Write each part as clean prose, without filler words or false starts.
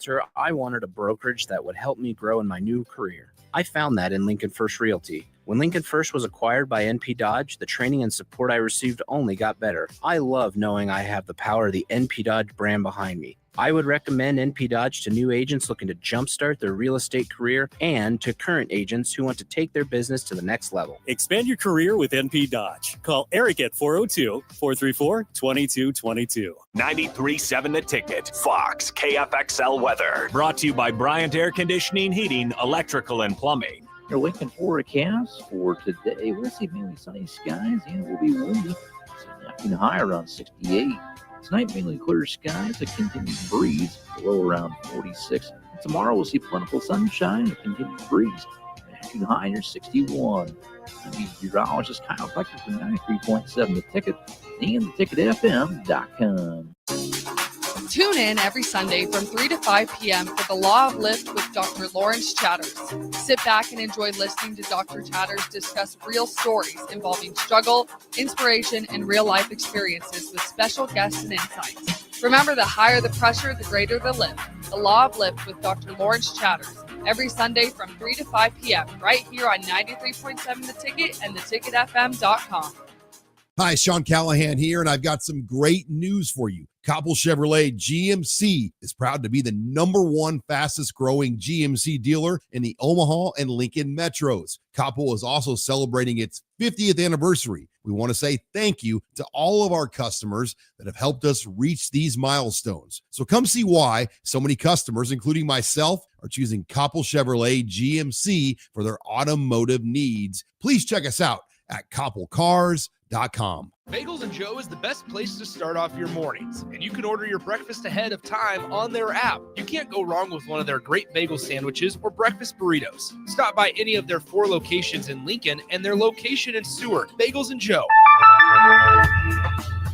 realtor, I wanted a brokerage that would help me grow in my new career. I found that in Lincoln First Realty. When Lincoln First was acquired by NP Dodge, the training and support I received only got better. I love knowing I have the power of the NP Dodge brand behind me. I would recommend NP Dodge to new agents looking to jumpstart their real estate career and to current agents who want to take their business to the next level. Expand your career with NP Dodge. Call Eric at 402-434-2222. 93.7 The Ticket. Fox KFXL weather. Brought to you by Bryant Air Conditioning, Heating, Electrical, and Plumbing. Your Lincoln forecast for today. We'll see mainly sunny skies and it will be windy. It's high around 68. Tonight, mainly clear skies, a continued breeze, low around 46. Tomorrow, we'll see plentiful sunshine, a continued breeze, shooting high near 61. I'm meteorologist Kyle Fletcher from 93.7 The Ticket and theticketfm.com. Tune in every Sunday from 3 to 5 p.m. for The Law of Lift with Dr. Lawrence Chatters. Sit back and enjoy listening to Dr. Chatters discuss real stories involving struggle, inspiration, and real-life experiences with special guests and insights. Remember, the higher the pressure, the greater the lift. The Law of Lift with Dr. Lawrence Chatters. Every Sunday from 3 to 5 p.m. right here on 93.7 The Ticket and theticketfm.com. Hi, Sean Callahan here, and I've got some great news for you. Copple Chevrolet GMC is proud to be the #1 fastest growing GMC dealer in the Omaha and Lincoln metros. Copple is also celebrating its 50th anniversary. We want to say thank you to all of our customers that have helped us reach these milestones. So come see why so many customers, including myself, are choosing Copple Chevrolet GMC for their automotive needs. Please check us out at copplecars.com. Bagels and Joe is the best place to start off your mornings, and you can order your breakfast ahead of time on their app. You can't go wrong with one of their great bagel sandwiches or breakfast burritos. Stop by any of their 4 locations in Lincoln and their location in Seward. Bagels and Joe.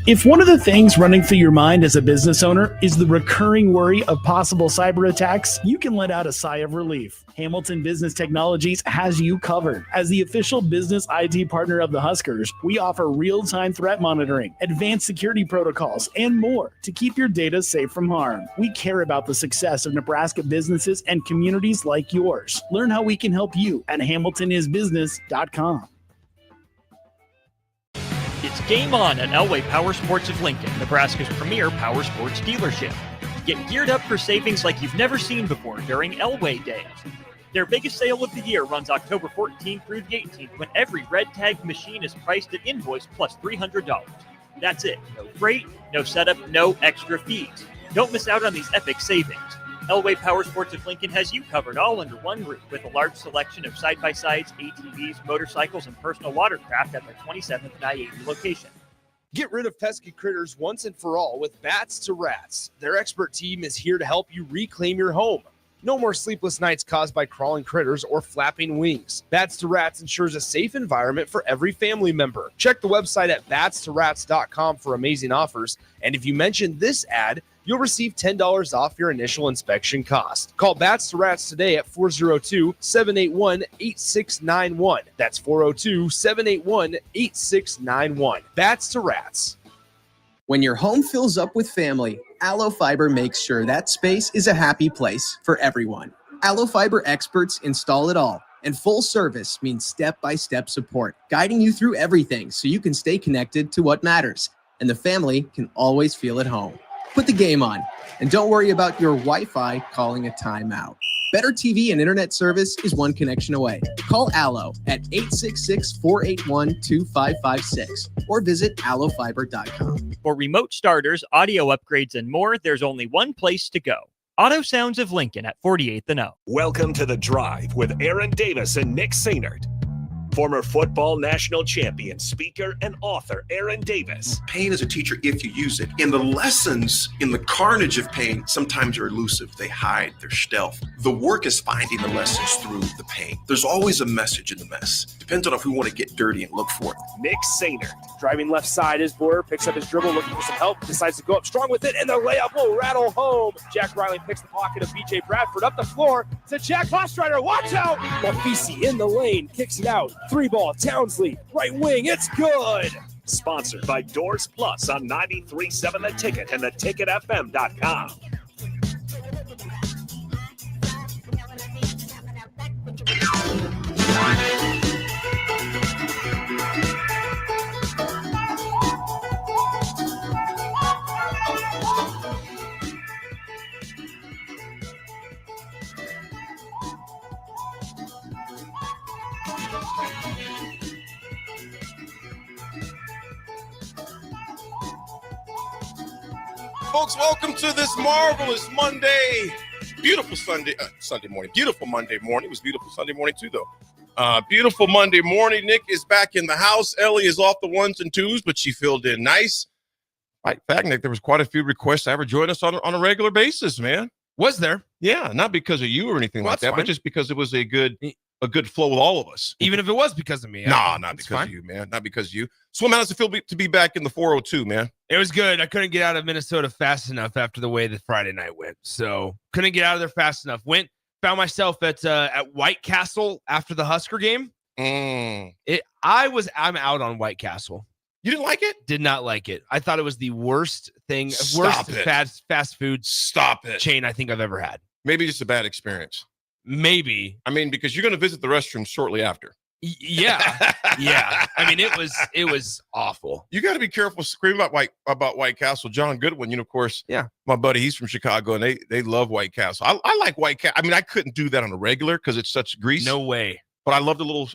If one of the things running through your mind as a business owner is the recurring worry of possible cyber attacks, you can let out a sigh of relief. Hamilton Business Technologies has you covered. As the official business IT partner of the Huskers, we offer real-time threat monitoring, advanced security protocols, and more to keep your data safe from harm. We care about the success of Nebraska businesses and communities like yours. Learn how we can help you at hamiltonisbusiness.com. It's game on at Elway Power Sports of Lincoln, Nebraska's premier power sports dealership. Get geared up for savings like you've never seen before during Elway Days. Their biggest sale of the year runs October 14th through the 18th when every red tag machine is priced at invoice plus $300. That's it. No freight, no setup, no extra fees. Don't miss out on these epic savings. Elway Power Sports of Lincoln has you covered all under one roof with a large selection of side-by-sides, ATVs, motorcycles, and personal watercraft at their 27th and I-80 location. Get rid of pesky critters once and for all with Bats to Rats. Their expert team is here to help you reclaim your home. No more sleepless nights caused by crawling critters or flapping wings. Bats to Rats ensures a safe environment for every family member. Check the website at batstorats.com for amazing offers. And if you mention this ad, you'll receive $10 off your initial inspection cost. Call Bats to Rats today at 402-781-8691. That's 402-781-8691. Bats to Rats. When your home fills up with family, Allo Fiber makes sure that space is a happy place for everyone. Allo Fiber experts install it all, and full service means step-by-step support, guiding you through everything so you can stay connected to what matters, and the family can always feel at home. Put the game on, and don't worry about your Wi-Fi calling a timeout. Better TV and internet service is one connection away. Call Allo at 866-481-2556 or visit allofiber.com. For remote starters, audio upgrades, and more, there's only one place to go. Auto Sounds of Lincoln at 48th and O. Welcome to The Drive with Aaron Davis and Nick Sainert. Former football national champion, speaker, and author Aaron Davis. Pain is a teacher if you use it. And the lessons in the carnage of pain sometimes are elusive. They hide, they're stealth. The work is finding the lessons through the pain. There's always a message in the mess. Depends on if we want to get dirty and look for it. Nick Sainert. Driving left side is Boyer, picks up his dribble, looking for some help, decides to go up strong with it, and the layup will rattle home. Jack Riley picks the pocket of B.J. Bradford up the floor to Jack Hostrider. Watch out! Mafisi in the lane, kicks it out. 3-ball, Townsley, right wing, it's good! Sponsored by Doors Plus on 93.7 The Ticket and theticketfm.com. folks. Welcome to this marvelous Monday. Beautiful Sunday morning. Beautiful Monday morning. It was beautiful Sunday morning, too, though. Beautiful Monday morning. Nick is back in the house. Ellie is off the ones and twos, but she filled in nice. In fact, Nick, there was quite a few requests to ever join us on a regular basis, man. Was there? Yeah, not because of you or anything like that, fine. but just because it was a good flow with all of us. Even if it was because of me. Nah, not because of you, man. Not because of you. Swim, how does it feel to be back in the 402, man? It was good. I couldn't get out of Minnesota fast enough after the way that Friday night went. So couldn't get out of there fast enough. Found myself at White Castle after the Husker game. I'm out on White Castle. You didn't like it? Did not like it. I thought it was the worst thing, fast food chain I think I've ever had. Maybe just a bad experience. Maybe. I mean, because you're going to visit the restroom shortly after. Yeah. Yeah. I mean, it was awful. You got to be careful screaming about White Castle. John Goodwin, of course. Yeah. My buddy, he's from Chicago, and they love White Castle. I like White Castle. I mean, I couldn't do that on a regular because it's such grease. No way. But I love the little.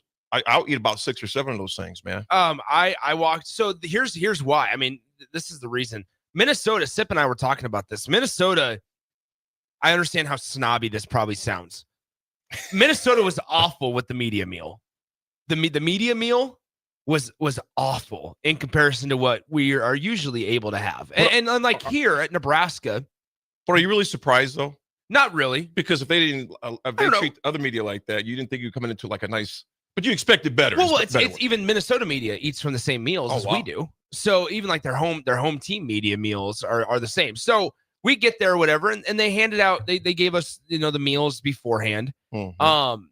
I'll eat about 6 or 7 of those things, man. I walked. So here's why. I mean, this is the reason. Minnesota. Sip and I were talking about this. Minnesota. I understand how snobby this probably sounds. Minnesota was awful with the media meal. The media meal was awful in comparison to what we are usually able to have. And unlike here at Nebraska. But are you really surprised though? Not really, because if they treat other media like that, you didn't think you were coming into like a nice. But you expected better. Well, it's even Minnesota media eats from the same meals as we do. So even like their home team media meals are the same. So we get there or whatever, and they handed out. They gave us the meals beforehand. Mm-hmm.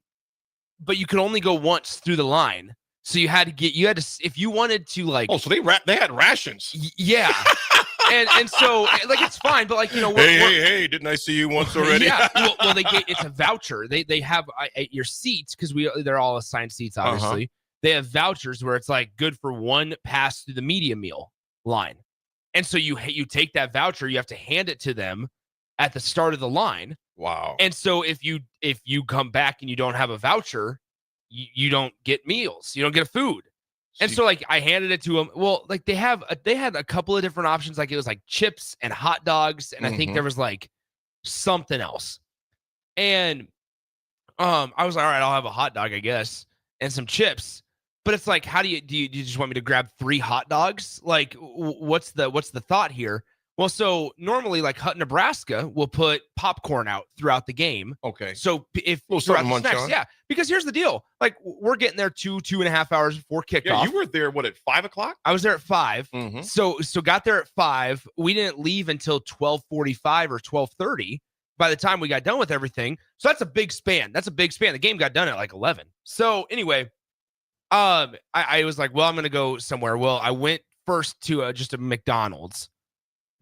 But you could only go once through the line, so you had to if you wanted to like. Oh, so they had rations. Yeah. And so like it's fine, but like hey, didn't I see you once already? Yeah, well it's a voucher. They have your seats because they're all assigned seats. Obviously, They have vouchers where it's like good for one pass through the media meal line, and so you take that voucher, you have to hand it to them at the start of the line. Wow! And so if you come back and you don't have a voucher, you don't get meals, you don't get food. And so, like, I handed it to them. Well, like, they had a couple of different options. Like, it was like chips and hot dogs, and I think there was like something else. And I was like, all right, I'll have a hot dog, I guess, and some chips. But it's like, how do you just want me to grab 3 hot dogs? Like, what's the thought here? Well, so normally, like Hut, Nebraska will put popcorn out throughout the game. Okay. So if throughout the snacks, yeah, because here's the deal: like we're getting there 2.5 hours before kickoff. Yeah, you were there at 5 o'clock? I was there at 5. Mm-hmm. So got there at 5. We didn't leave until 12:45 or 12:30. By the time we got done with everything, so that's a big span. The game got done at like 11. So anyway, I was like, well, I'm gonna go somewhere. Well, I went first to just a McDonald's.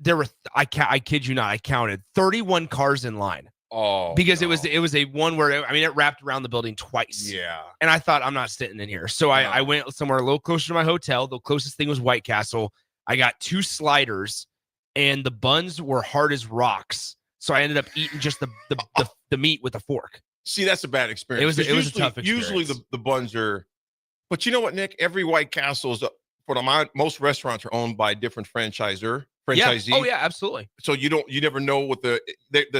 There were I kid you not, I counted 31 cars in line. Oh, because it was a one where it wrapped around the building twice. Yeah, and I thought I'm not sitting in here, so I went somewhere a little closer to my hotel. The closest thing was White Castle. I got 2 sliders, and the buns were hard as rocks. So I ended up eating just the meat with a fork. See, that's a bad experience. It was a tough experience. Usually the buns are, but you know what, Nick? Every White Castle is most restaurants are owned by a different franchisee. Yeah. Oh yeah, absolutely. So you never know what the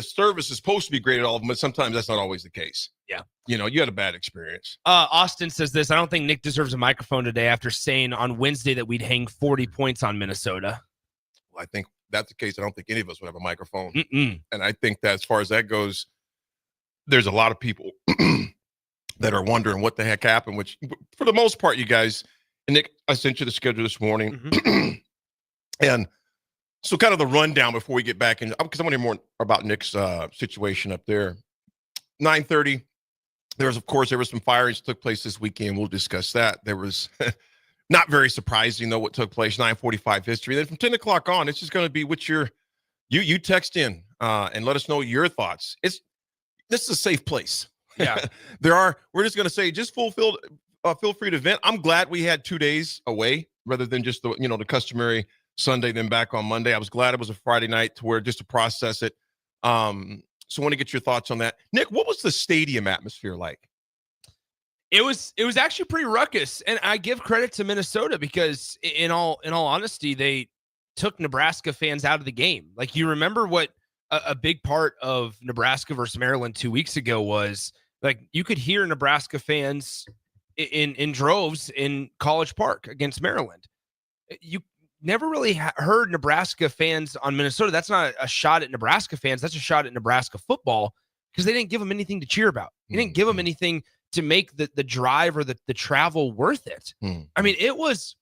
service is supposed to be great at all of them, but sometimes that's not always the case. Yeah. You had a bad experience. Austin says this: I don't think Nick deserves a microphone today after saying on Wednesday that we'd hang 40 points on Minnesota. Well, I think that's the case. I don't think any of us would have a microphone. Mm-mm. And I think that as far as that goes, there's a lot of people that are wondering what the heck happened, which for the most part, you guys, and Nick, I sent you the schedule this morning. Mm-hmm. And so kind of the rundown before we get back in, because I want to hear more about Nick's situation up there. 9:30, there was some firings that took place this weekend. We'll discuss that. There was not very surprising, though, what took place. 9:45 history. Then from 10 o'clock on, it's just going to be what you text in and let us know your thoughts. This is a safe place. Yeah. We're just going to say, just feel free to vent. I'm glad we had 2 days away rather than just the customary Sunday, then back on Monday. I was glad it was a Friday night to process it. So I want to get your thoughts on that. Nick, what was the stadium atmosphere like? It was actually pretty ruckus, and I give credit to Minnesota because in all honesty, took Nebraska fans out of the game. Like, you remember what a big part of Nebraska versus Maryland 2 weeks ago was, like, you could hear Nebraska fans in droves in College Park against Maryland. You never really heard Nebraska fans on Minnesota. That's not a shot at Nebraska fans. That's a shot at Nebraska football, because they didn't give them anything to cheer about. They didn't give them anything to make the drive or the travel worth it. I mean, it was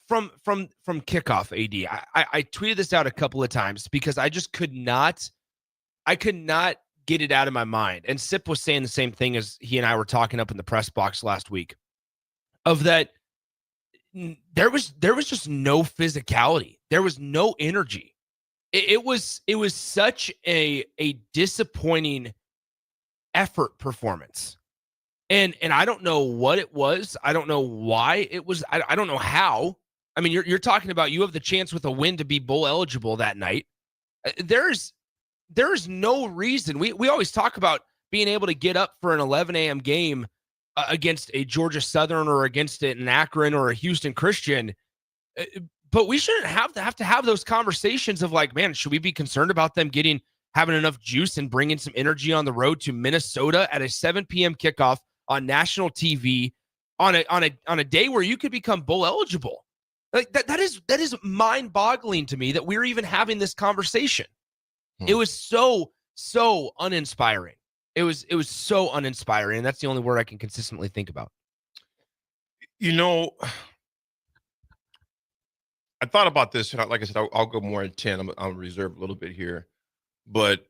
from kickoff, AD. I tweeted this out a couple of times because I just could not get it out of my mind. And Sip was saying the same thing as he and I were talking up in the press box last week, of that there was just no physicality. There was no energy. It was such a disappointing effort performance. And I don't know what it was. I don't know why it was. I don't know how. I mean, you're talking about, you have the chance with a win to be bowl eligible that night. There's no reason. We always talk about being able to get up for an 11 a.m. game against a Georgia Southern or against an Akron or a Houston Christian. But we shouldn't have to have those conversations of, like, man, should we be concerned about them having enough juice and bringing some energy on the road to Minnesota at a 7 p.m. kickoff on national TV on a day where you could become bowl eligible? Like, that is mind-boggling to me that we're even having this conversation. It was so uninspiring. It was so uninspiring, and that's the only word I can consistently think about. You know, I thought about this, and like I said, I'll go more in 10. I'll reserve a little bit here, but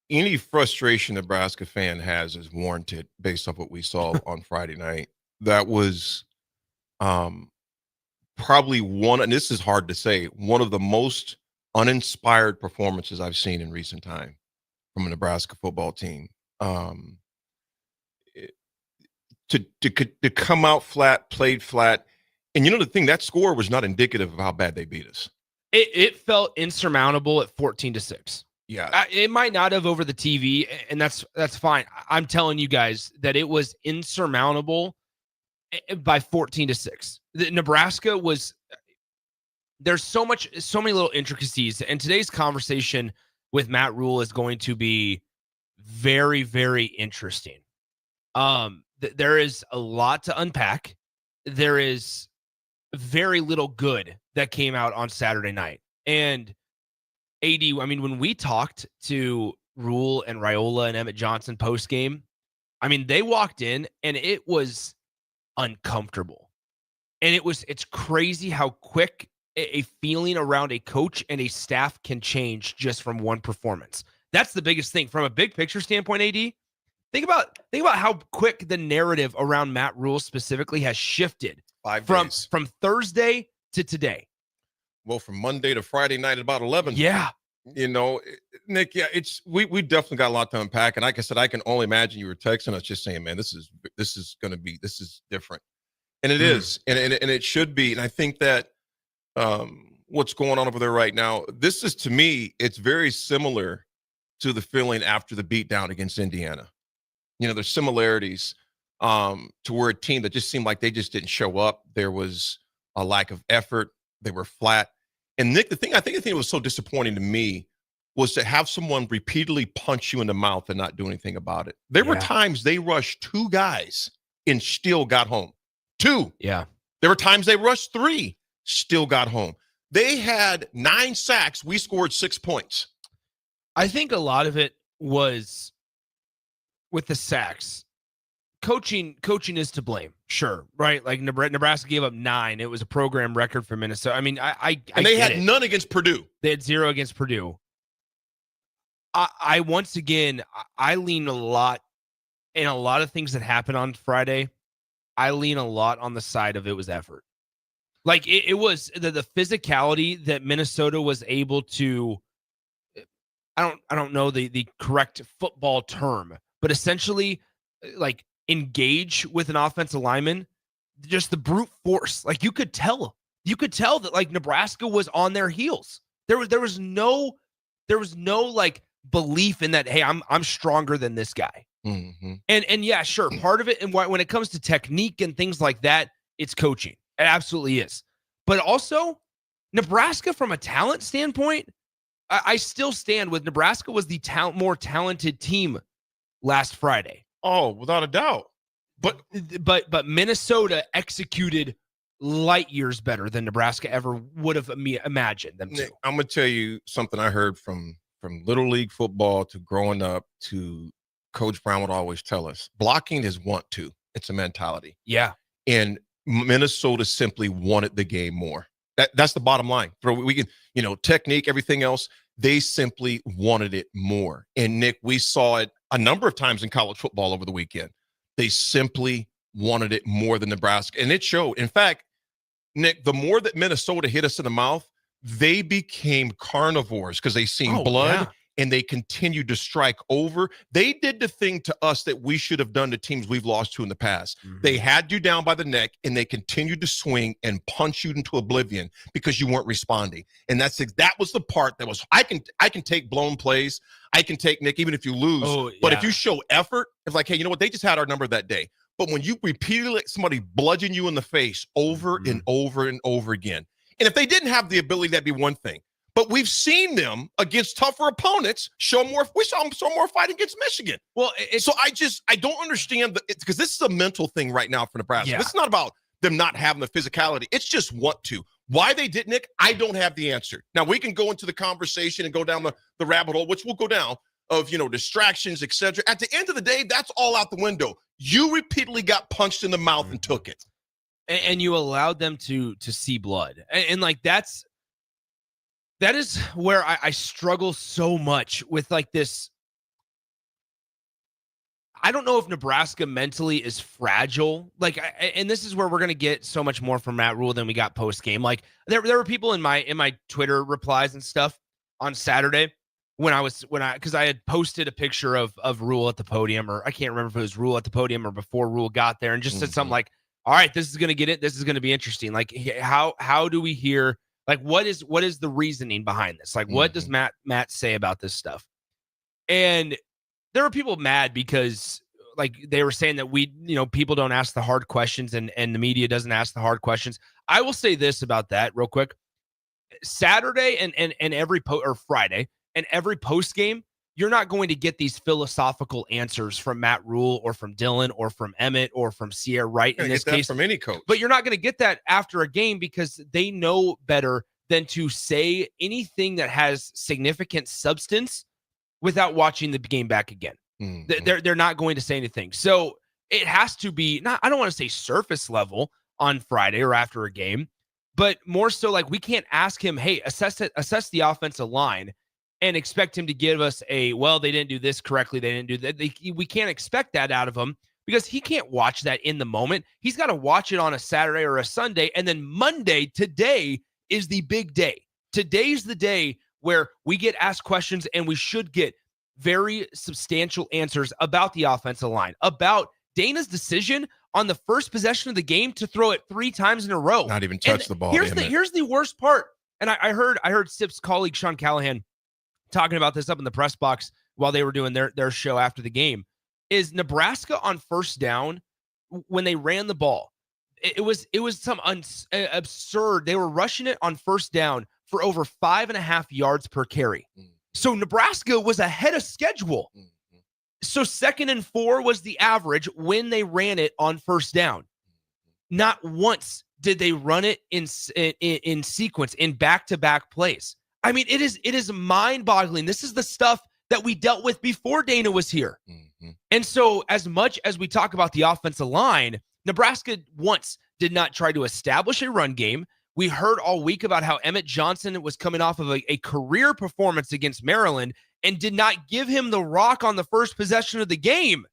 any frustration Nebraska fan has is warranted based off what we saw on Friday night. That was probably one, and this is hard to say, one of the most uninspired performances I've seen in recent time from a Nebraska football team. To come out flat, played flat. And you know, the thing, that score was not indicative of how bad they beat us. It felt insurmountable at 14-6. Yeah. It might not have over the TV, and that's fine. I'm telling you guys that it was insurmountable by 14-6. Nebraska was, there's so many little intricacies, and today's conversation with Matt Rule is going to be very, very interesting. There is a lot to unpack. There is very little good that came out on Saturday night. And AD, I mean, when we talked to Rule and Raiola and Emmett Johnson post-game, I mean, they walked in and it was uncomfortable. And it's crazy how quick a feeling around a coach and a staff can change just from one performance. That's the biggest thing. From a big picture standpoint, AD, think about how quick the narrative around Matt Rule specifically has shifted 5 days. From Thursday to today. Well, from Monday to Friday night at about 11. Yeah. You know, Nick, yeah, we definitely got a lot to unpack. And like I said, I can only imagine you were texting us just saying, man, this is different. And it is. And it should be. And I think that what's going on over there right now, this is, to me, it's very similar to the feeling after the beatdown against Indiana. You know, there's similarities to where a team that just seemed like they just didn't show up. There was a lack of effort. They were flat. And Nick, the thing that was so disappointing to me was to have someone repeatedly punch you in the mouth and not do anything about it. There were times they rushed 2 guys and still got home. 2. Yeah. There were times they rushed 3, still got home. They had 9 sacks. We scored 6 points. I think a lot of it was with the sacks. Coaching is to blame, sure, right? Like Nebraska gave up 9. It was a program record for Minnesota. I mean, and they had none against Purdue. They had 0 against Purdue. I once again, I lean a lot in a lot of things that happened on Friday. I lean a lot on the side of it was effort. Like it was the physicality that Minnesota was able to. I don't know the correct football term, but essentially, like, engage with an offensive lineman, just the brute force. Like, you could tell that, like, Nebraska was on their heels. There was no like belief in that, hey, I'm stronger than this guy. Mm-hmm. And yeah, sure, part of it, and when it comes to technique and things like that, it's coaching. It absolutely is. But also, Nebraska, from a talent standpoint, I still stand with Nebraska was the more talented team last Friday. Oh, without a doubt. But Minnesota executed light years better than Nebraska ever would have imagined them to. Nick, I'm gonna tell you something I heard from Little League football to growing up to Coach Brown would always tell us: blocking is want to. It's a mentality. Yeah. And Minnesota simply wanted the game more. That's the bottom line. We can, technique, everything else. They simply wanted it more. And Nick, we saw it a number of times in college football over the weekend. They simply wanted it more than Nebraska. And it showed. In fact, Nick, the more that Minnesota hit us in the mouth, they became carnivores because they seen blood and they continued to strike over. They did the thing to us that we should have done to teams we've lost to in the past. Mm-hmm. They had you down by the neck and they continued to swing and punch you into oblivion because you weren't responding. And that was the part that was, I can take blown plays. I can take, Nick, even if you lose. But if you show effort, it's like, hey, you know what? They just had our number that day. But when you repeatedly let somebody bludgeon you in the face over and over and over again, and if they didn't have the ability, that'd be one thing. But we've seen them against tougher opponents show more. We saw them show more fight against Michigan. Well, so I don't understand because this is a mental thing right now for Nebraska. Yeah. This is not about them not having the physicality. It's just want to. Why they did, Nick, I don't have the answer. Now we can go into the conversation and go down the rabbit hole, which we'll go down of distractions, etc. At the end of the day, that's all out the window. You repeatedly got punched in the mouth and took it, and you allowed them to see blood, and like that is where I struggle so much with like this. I don't know if Nebraska mentally is fragile. And this is where we're going to get so much more from Matt Rule than we got post game. Like there were people in my Twitter replies and stuff on Saturday because I had posted a picture of Rule at the podium, or I can't remember if it was Rule at the podium or before Rule got there, and just said something like, all right, this is going to get it. This is going to be interesting. Like how do we hear, like, what is the reasoning behind this? Like, what does Matt say about this stuff? And there were people mad because like they were saying that people don't ask the hard questions and the media doesn't ask the hard questions. I will say this about that real quick. Saturday and every Friday and every post game, you're not going to get these philosophical answers from Matt Rule or from Dylan or from Emmett or from Sierra Wright in this case. From any coach. But you're not going to get that after a game because they know better than to say anything that has significant substance without watching the game back again. Mm-hmm. They're not going to say anything. So it has to be I don't want to say surface level on Friday or after a game, but more so like we can't ask him, hey, assess the offensive line and expect him to give us they didn't do this correctly. They didn't do that. We can't expect that out of him because he can't watch that in the moment. He's got to watch it on a Saturday or a Sunday. And then Monday, today is the big day. Today's the day where we get asked questions and we should get very substantial answers about the offensive line, about Dana's decision on the first possession of the game to throw it 3 times in a row. Not even touch the ball. Here's the worst part. And I heard Sip's colleague, Sean Callahan, talking about this up in the press box while they were doing their show after the game, is Nebraska on first down when they ran the ball. It was some absurd. They were rushing it on first down for over 5.5 yards per carry. So Nebraska was ahead of schedule. So 2nd and 4 was the average when they ran it on first down. Not once did they run it in sequence, in back-to-back plays. I mean, it is mind-boggling. This is the stuff that we dealt with before Dana was here. Mm-hmm. And so as much as we talk about the offensive line, Nebraska once did not try to establish a run game. We heard all week about how Emmett Johnson was coming off of a career performance against Maryland and did not give him the rock on the first possession of the game.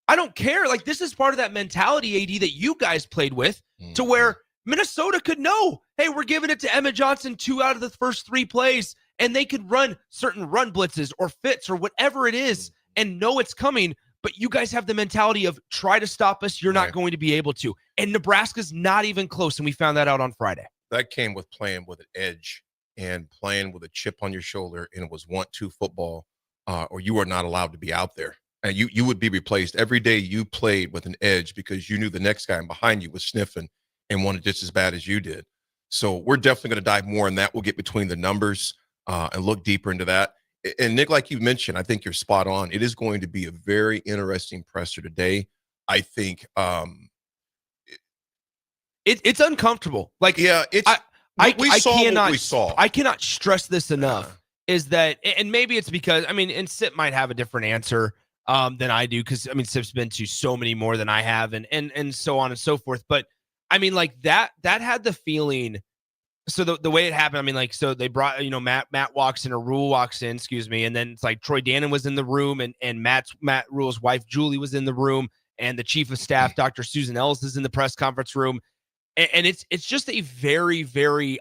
I don't care. Like, this is part of that mentality, AD, that you guys played with to where Minnesota could know, hey, we're giving it to Emmett Johnson 2 out of the first 3 plays, and they could run certain run blitzes or fits or whatever it is and know it's coming. But you guys have the mentality of try to stop us. You're not going to be able to. And Nebraska's not even close. And we found that out on Friday. That came with playing with an edge and playing with a chip on your shoulder. And it was 1-2 football, or you are not allowed to be out there. And you would be replaced every day. You played with an edge because you knew the next guy behind you was sniffing and wanted just as bad as you did. So we're definitely going to dive more in that. We'll get between the numbers and look deeper into that. And Nick, like you mentioned, I think you're spot on. It is going to be a very interesting presser today. I think it's uncomfortable. Like, yeah, it's we saw what we saw. I cannot stress this enough. Is that, and maybe it's because, I mean, and Sip might have a different answer than I do, because I mean, Sip's been to so many more than I have, and so on and so forth. But I mean, like that had the feeling. So the way it happened, I mean, like, so they brought, Matt walks in, or Rule walks in, excuse me, and then it's like Troy Dannon was in the room, and Matt Rule's wife Julie was in the room, and the chief of staff, Dr. Susan Ellis, is in the press conference room. And it's just a very, very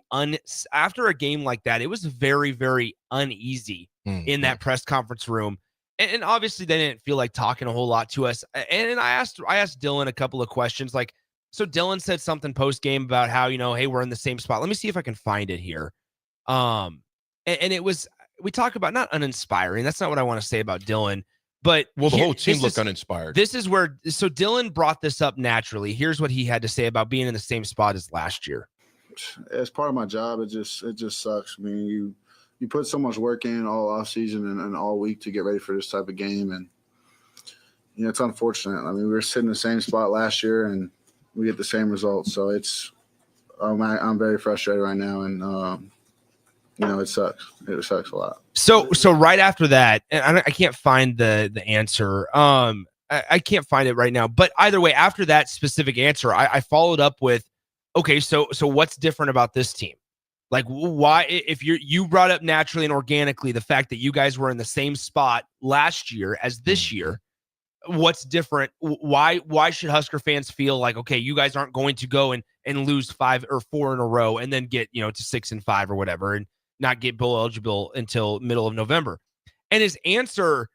after a game like that, it was very, very uneasy in that press conference room. And obviously they didn't feel like talking a whole lot to us. And I asked Dylan a couple of questions. Like, so Dylan said something post game about how, hey, we're in the same spot. Let me see if I can find it here. And it was, we talk about not uninspiring. That's not what I want to say about Dylan. But the whole team looked uninspired. This is where, so Dylan brought this up naturally. Here's what he had to say about being in the same spot as last year. As part of my job, it just sucks. I mean, you put so much work in all off season and all week to get ready for this type of game, and it's unfortunate. I mean, we were sitting in the same spot last year, and we get the same results. So I'm very frustrated right now, and it sucks. It sucks a lot. So right after that, and I can't find the answer. I can't find it right now. But either way, after that specific answer, I followed up with, okay, so what's different about this team? Like, why, if you brought up naturally and organically the fact that you guys were in the same spot last year as this year, what's different? Why should Husker fans feel like, okay, you guys aren't going to go and lose 5 or 4 in a row and then get, to 6-5 or whatever, and not get bowl eligible until middle of November? And his answer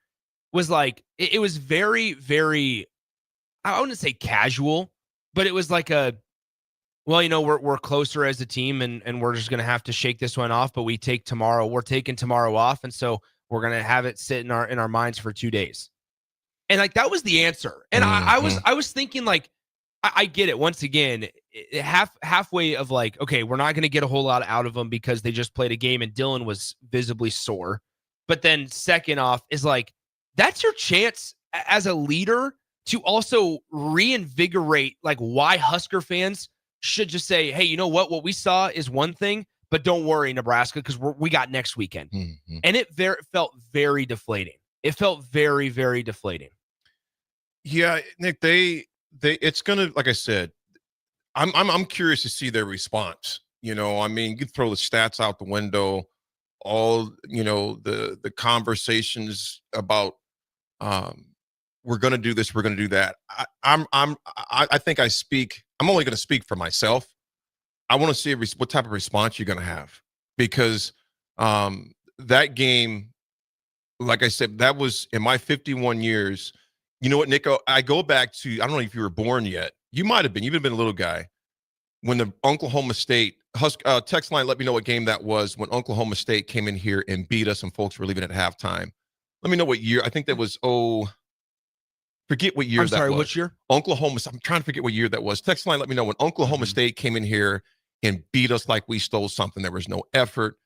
was like, it was very, very, I wouldn't say casual, but it was like we're closer as a team, and we're just going to have to shake this one off, but we're taking tomorrow off. And so we're going to have it sit in our minds for 2 days. And like, that was the answer. And I was thinking, like, I get it. Once again, halfway of like, okay, we're not going to get a whole lot out of them because they just played a game and Dylan was visibly sore. But then second off is like, that's your chance as a leader to also reinvigorate like why Husker fans should just say, hey, you know what we saw is one thing, but don't worry, Nebraska, because we got next weekend. And it felt very deflating. It felt very, very deflating. Yeah, Nick, it's gonna, like I said, I'm curious to see their response. I mean, you throw the stats out the window, all the conversations about we're gonna do this, we're gonna do that. I think I'm only gonna speak for myself. I want to see what type of response you're gonna have, because that game, like I said, that was in my 51 years. You know what, Nick? I go back to, I don't know if you were born yet. You might have been. You've been a little guy. When the Oklahoma State text line, let me know what game that was, when Oklahoma State came in here and beat us and folks were leaving at halftime. Let me know what year. I think that was, forget what year that was. I'm sorry, what year? Oklahoma. I'm trying to forget what year that was. Text line, let me know when Oklahoma State came in here and beat us like we stole something. There was no effort.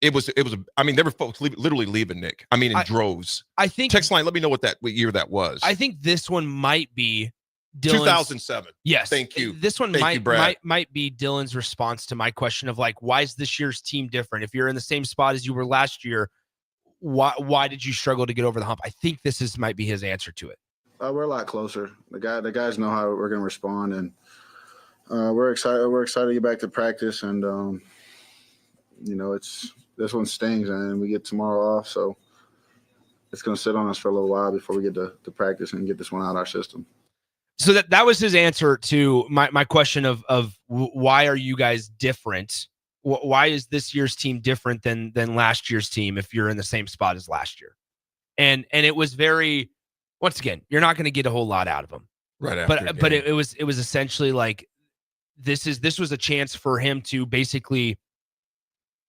It was. I mean, there were folks literally leaving, Nick. I mean, in droves. I think text line. Let me know what year that was. I think this one might be Dylan's, 2007. Yes. Thank you. This one might be Dylan's response to my question of like, why is this year's team different? If you're in the same spot as you were last year, why did you struggle to get over the hump? I think this might be his answer to it. We're a lot closer. The guys know how we're going to respond, and we're excited. We're excited to get back to practice, and this one stings, and we get tomorrow off, so it's going to sit on us for a little while before we get to practice and get this one out of our system. So that was his answer to my question of why are you guys different? Why is this year's team different than last year's team if you're in the same spot as last year? And it was very, once again, you're not going to get a whole lot out of him. Right after. But it was essentially like, this was a chance for him to basically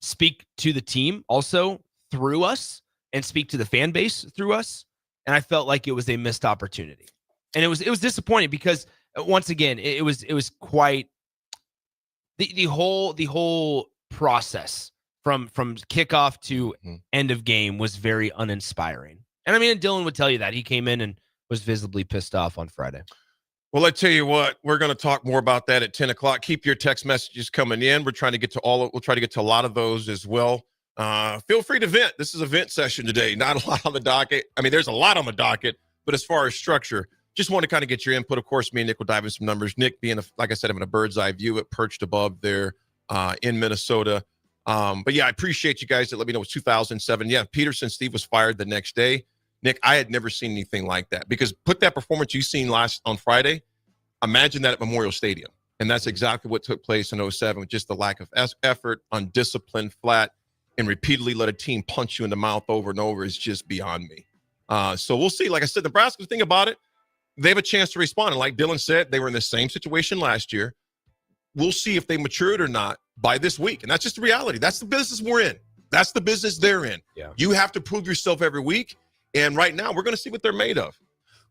speak to the team also through us and speak to the fan base through us. And I felt like it was a missed opportunity. And it was disappointing because once again, it was quite the whole process from kickoff to end of game was very uninspiring. And I mean, Dylan would tell you that he came in and was visibly pissed off on Friday. Well, I tell you what, we're going to talk more about that at 10 o'clock. Keep your text messages coming in. We'll try to get to a lot of those as well. Feel free to vent. This is a vent session today. Not a lot on the docket. I mean, there's a lot on the docket, but as far as structure, just want to kind of get your input. Of course, me and Nick will dive into some numbers. Nick being, like I said, having a bird's eye view, it perched above there in Minnesota. But yeah, I appreciate you guys that let me know it was 2007. Yeah, Peterson Steve was fired the next day. Nick, I had never seen anything like that, because put that performance you seen on Friday, imagine that at Memorial Stadium. And that's exactly what took place in 2007, with just the lack of effort, undisciplined, flat, and repeatedly let a team punch you in the mouth over and over is just beyond me. So we'll see. Like I said, Nebraska's thing about it, they have a chance to respond. And like Dylan said, they were in the same situation last year. We'll see if they matured or not by this week. And that's just the reality. That's the business we're in. That's the business they're in. Yeah. You have to prove yourself every week. And right now, we're going to see what they're made of.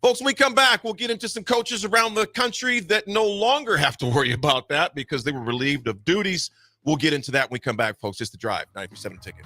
Folks, when we come back, we'll get into some coaches around the country that no longer have to worry about that because they were relieved of duties. We'll get into that when we come back, folks. It's The Drive, 93.7 Ticket.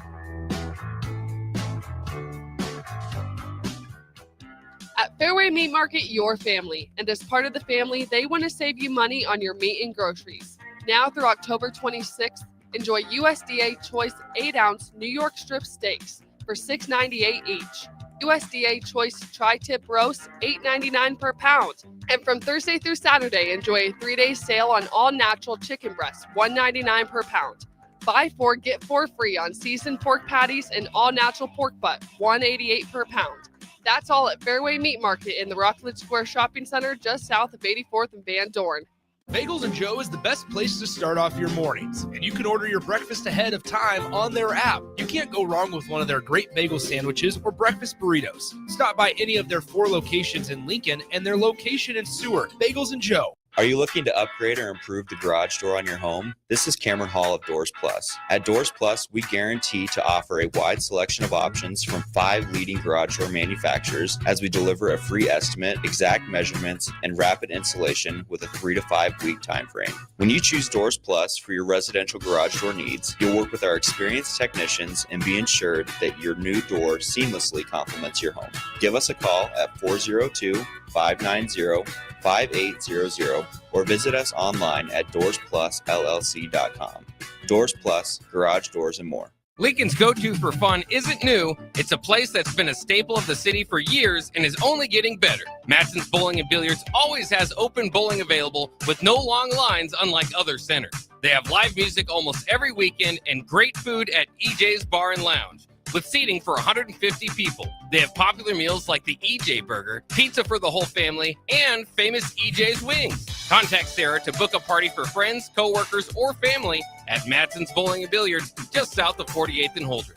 At Fairway Meat Market, your family. And as part of the family, they want to save you money on your meat and groceries. Now through October 26th, enjoy USDA Choice 8-ounce New York strip steaks for $6.98 each. USDA Choice Tri-Tip Roast, $8.99 per pound. And from Thursday through Saturday, enjoy a 3-day sale on all natural chicken breasts, $1.99 per pound. Buy 4, get 4 free on seasoned pork patties and all natural pork butt, $1.88 per pound. That's all at Fairway Meat Market in the Rockledge Square Shopping Center, just south of 84th and Van Dorn. Bagels and Joe is the best place to start off your mornings, and you can order your breakfast ahead of time on their app. You can't go wrong with one of their great bagel sandwiches or breakfast burritos. Stop by any of their 4 locations in Lincoln and their location in Seward. Bagels and Joe. Are you looking to upgrade or improve the garage door on your home? This is Cameron Hall of Doors Plus. At Doors Plus, we guarantee to offer a wide selection of options from 5 leading garage door manufacturers as we deliver a free estimate, exact measurements, and rapid installation with a 3 to 5 week time frame. When you choose Doors Plus for your residential garage door needs, you'll work with our experienced technicians and be ensured that your new door seamlessly complements your home. Give us a call at 402-590-5800 or visit us online at DoorsPlusLLC.com. Doors Plus, garage doors, and more. Lincoln's go-to for fun isn't new. It's a place that's been a staple of the city for years and is only getting better. Matson's Bowling and Billiards always has open bowling available with no long lines, unlike other centers. They have live music almost every weekend and great food at EJ's Bar and Lounge, with seating for 150 people. They have popular meals like the EJ Burger, pizza for the whole family, and famous EJ's Wings. Contact Sarah to book a party for friends, coworkers, or family at Matson's Bowling and Billiards, just south of 48th and Holdridge.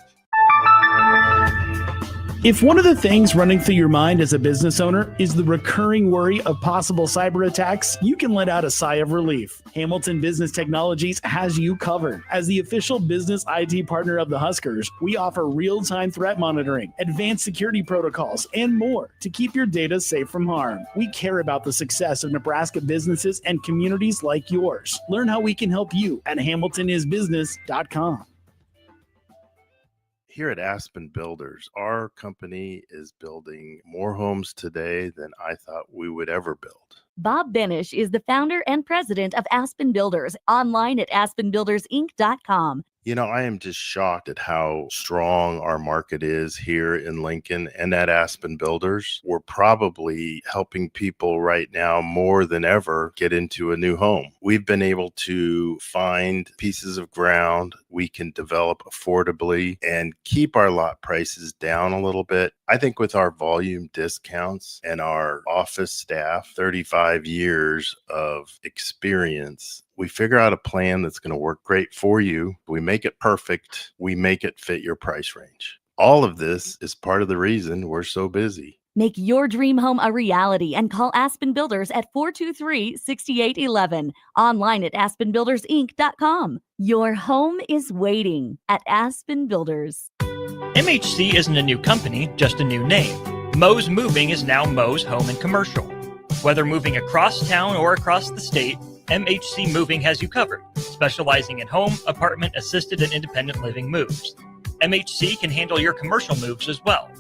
If one of the things running through your mind as a business owner is the recurring worry of possible cyber attacks, you can let out a sigh of relief. Hamilton Business Technologies has you covered. As the official business IT partner of the Huskers, we offer real-time threat monitoring, advanced security protocols, and more to keep your data safe from harm. We care about the success of Nebraska businesses and communities like yours. Learn how we can help you at HamiltonIsBusiness.com. Here at Aspen Builders, our company is building more homes today than I thought we would ever build. Bob Benish is the founder and president of Aspen Builders, online at aspenbuildersinc.com. You know, I am just shocked at how strong our market is here in Lincoln and at Aspen Builders. We're probably helping people right now more than ever get into a new home. We've been able to find pieces of ground we can develop affordably and keep our lot prices down a little bit. I think with our volume discounts and our office staff, 35 years of experience, we figure out a plan that's going to work great for you. We make it perfect. We make it fit your price range. All of this is part of the reason we're so busy. Make your dream home a reality and call Aspen Builders at 423-6811. Online at aspenbuildersinc.com. Your home is waiting at Aspen Builders. MHC isn't a new company, just a new name. Moe's Moving is now Moe's Home and Commercial. Whether moving across town or across the state, MHC Moving has you covered, specializing in home, apartment, assisted, and independent living moves. MHC can handle your commercial moves as well.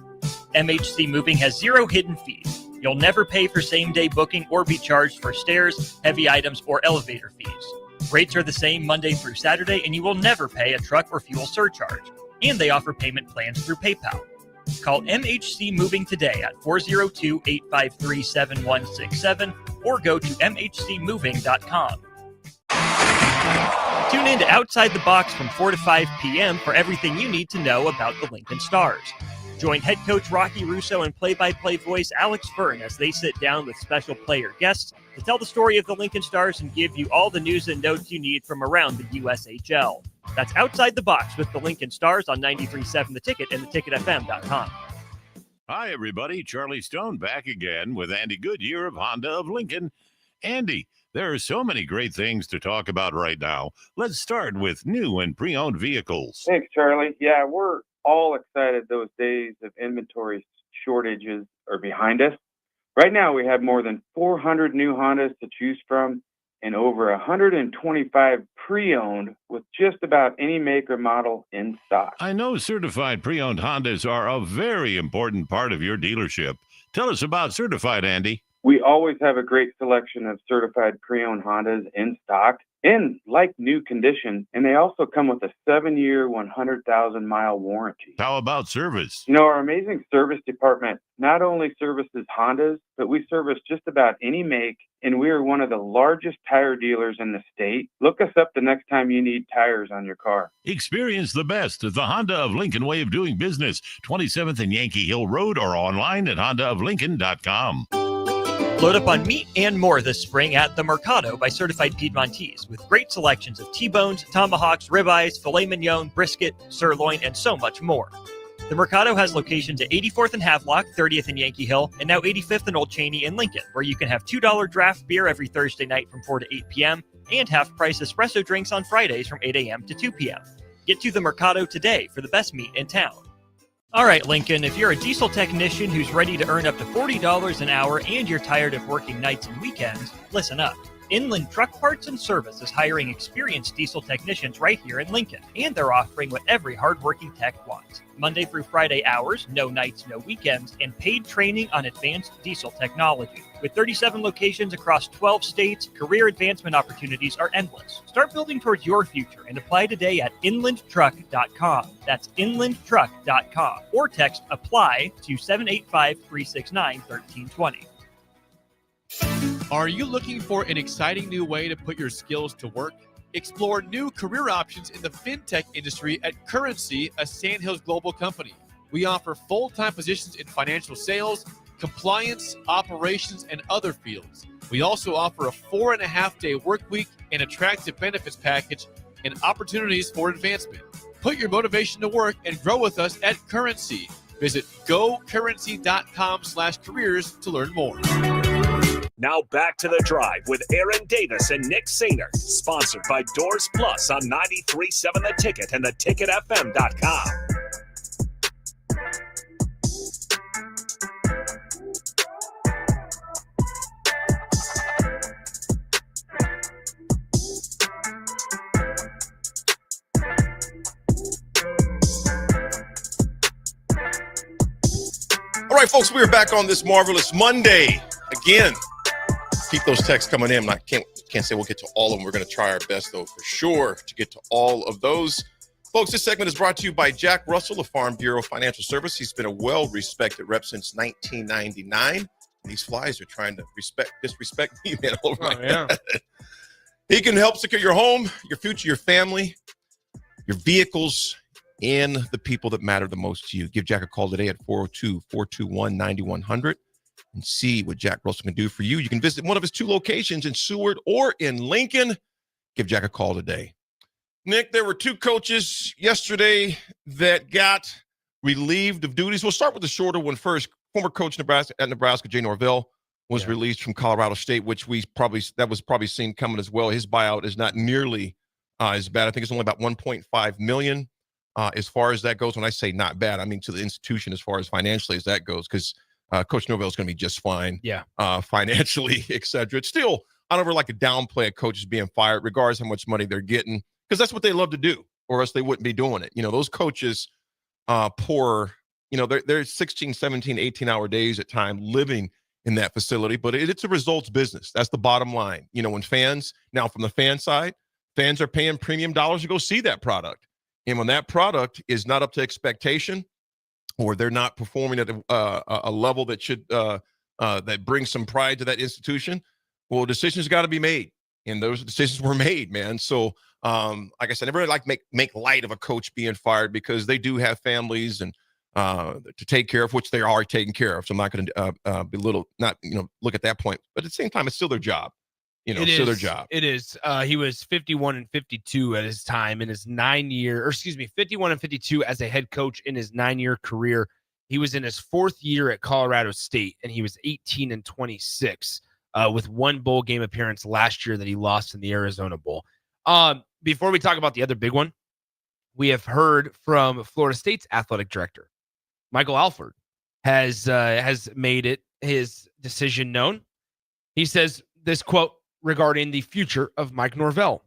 MHC Moving has 0 hidden fees. You'll never pay for same-day booking or be charged for stairs, heavy items, or elevator fees. Rates are the same Monday through Saturday, and you will never pay a truck or fuel surcharge. And they offer payment plans through PayPal. Call MHC Moving today at 402-853-7167 or go to mhcmoving.com. Tune in to Outside the Box from 4 to 5 p.m. for everything you need to know about the Lincoln Stars. Join head coach Rocky Russo and play-by-play voice Alex Fern as they sit down with special player guests to tell the story of the Lincoln Stars and give you all the news and notes you need from around the USHL. That's Outside the Box with the Lincoln Stars on 93.7 The Ticket and theticketfm.com. Hi, everybody. Charlie Stone back again with Andy Goodyear of Honda of Lincoln. Andy, there are so many great things to talk about right now. Let's start with new and pre-owned vehicles. Thanks, Charlie. Yeah, we're all excited those days of inventory shortages are behind us. Right now, we have more than 400 new Hondas to choose from and over 125 pre-owned with just about any make or model in stock. I know certified pre-owned Hondas are a very important part of your dealership. Tell us about certified, Andy. We always have a great selection of certified pre-owned Hondas in stock in like new condition, and they also come with a 7-year, 100,000-mile warranty. How about service? You know, our amazing service department not only services Hondas, but we service just about any make, and we are one of the largest tire dealers in the state. Look us up the next time you need tires on your car. Experience the best at the Honda of Lincoln way of doing business, 27th and Yankee Hill Road, or online at hondaoflincoln.com. Load up on meat and more this spring at The Mercado by Certified Piedmontese with great selections of T-bones, tomahawks, ribeyes, filet mignon, brisket, sirloin, and so much more. The Mercado has locations at 84th and Havelock, 30th and Yankee Hill, and now 85th and Old Cheney in Lincoln, where you can have $2 draft beer every Thursday night from 4 to 8 p.m. and half-price espresso drinks on Fridays from 8 a.m. to 2 p.m. Get to The Mercado today for the best meat in town. All right, Lincoln, if you're a diesel technician who's ready to earn up to $40 an hour and you're tired of working nights and weekends, listen up. Inland Truck Parts and Service is hiring experienced diesel technicians right here in Lincoln, and they're offering what every hardworking tech wants. Monday through Friday hours, no nights, no weekends, and paid training on advanced diesel technology. With 37 locations across 12 states, career advancement opportunities are endless. Start building towards your future and apply today at inlandtruck.com. That's inlandtruck.com. Or text APPLY to 785-369-1320. Are you looking for an exciting new way to put your skills to work? Explore new career options in the fintech industry at Currency, a Sandhills Global company. We offer full-time positions in financial sales, compliance, operations, and other fields. We also offer a 4.5-day work week, an attractive benefits package, and opportunities for advancement. Put your motivation to work and grow with us at Currency. Visit gocurrency.com/careers to learn more. Now back to The Drive with Aaron Davis and Nick Sainert, sponsored by Doors Plus on 93.7 The Ticket and theticketfm.com. All right, folks, we are back on this marvelous Monday again. Keep those texts coming in. I can't say we'll get to all of them. We're going to try our best, though, for sure, to get to all of those. Folks, this segment is brought to you by Jack Russell of Farm Bureau Financial Service. He's been a well-respected rep since 1999. These flies are trying to disrespect me, man, over my head. He can help secure your home, your future, your family, your vehicles, and the people that matter the most to you. Give Jack a call today at 402-421-9100. and see what Jack Russell can do for you. You can visit one of his 2 locations in Seward or in Lincoln. Give Jack a call today. Nick, there were 2 coaches yesterday that got relieved of duties. We'll start with the shorter one first. Former coach at Nebraska, Jay Norvell, was released from Colorado State, which that was probably seen coming as well. His buyout is not nearly as bad. I think it's only about $1.5 million as far as that goes. When I say not bad, I mean to the institution as far as financially as that goes, because Coach Norvell is going to be just fine, financially, et cetera. It's still, I don't ever like to downplay a coach as being fired, regardless of how much money they're getting, because that's what they love to do, or else they wouldn't be doing it. Those coaches pour, they're 16, 17, 18-hour days at time living in that facility, but it's a results business. That's the bottom line. When fans, now from the fan side, fans are paying premium dollars to go see that product. And when that product is not up to expectation, or they're not performing at a level that should that brings some pride to that institution, well, decisions got to be made. And those decisions were made, man. So, like I said, I never really like make light of a coach being fired, because they do have families and to take care of, which they are taking care of. So I'm not going to belittle, look at that point. But at the same time, it's still their job. It's still their job. It is. He was 51-52 at his time in his 51-52 as a head coach in his 9-year career. He was in his 4th year at Colorado State, and he was 18-26 with one bowl game appearance last year that he lost in the Arizona Bowl. Before we talk about the other big one, we have heard from Florida State's athletic director, Michael Alford, has made it his decision known. He says this quote regarding the future of Mike Norvell.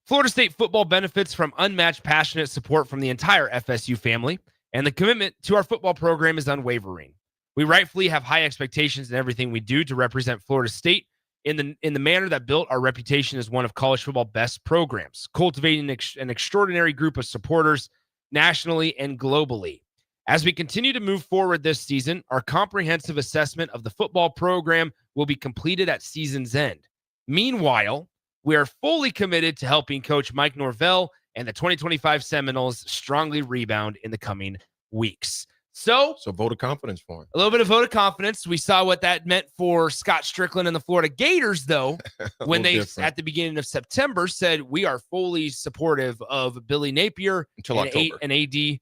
Florida State football benefits from unmatched passionate support from the entire FSU family, and the commitment to our football program is unwavering. We rightfully have high expectations in everything we do to represent Florida State in the manner that built our reputation as one of college football best programs, cultivating an extraordinary group of supporters nationally and globally. As we continue to move forward this season, our comprehensive assessment of the football program will be completed at season's end. Meanwhile, we are fully committed to helping Coach Mike Norvell and the 2025 Seminoles strongly rebound in the coming weeks. So vote of confidence for him. A little bit of vote of confidence. We saw what that meant for Scott Strickland and the Florida Gators, though, when they, at the beginning of September, said we are fully supportive of Billy Napier until October. And AD.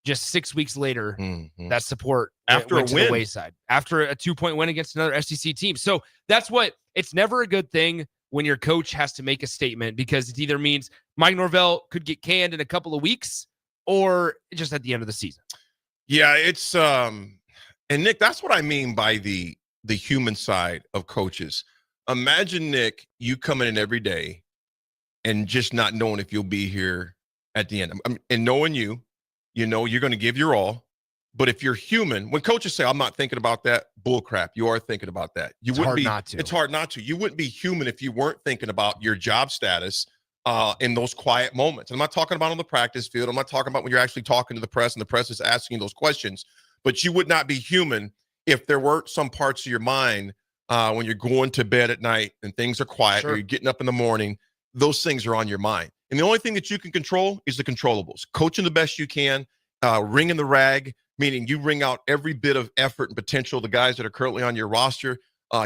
Just 6 weeks later, that support after went a win, to the wayside, after a 2-point win against another SEC team. So that's it's never a good thing when your coach has to make a statement, because it either means Mike Norvell could get canned in a couple of weeks or just at the end of the season. Yeah, it's and Nick, that's what I mean by the human side of coaches. Imagine, Nick, you coming in every day and just not knowing if you'll be here at the end. And knowing you're going to give your all. But if you're human, when coaches say, I'm not thinking about that, bull crap, you are thinking about that. It's hard not to. It's hard not to. You wouldn't be human if you weren't thinking about your job status in those quiet moments. And I'm not talking about on the practice field. I'm not talking about when you're actually talking to the press and the press is asking those questions. But you would not be human if there weren't some parts of your mind when you're going to bed at night and things are quiet, or you're getting up in the morning, those things are on your mind. And the only thing that you can control is the controllables. Coaching the best you can, ringing the rag, meaning you ring out every bit of effort and potential of the guys that are currently on your roster.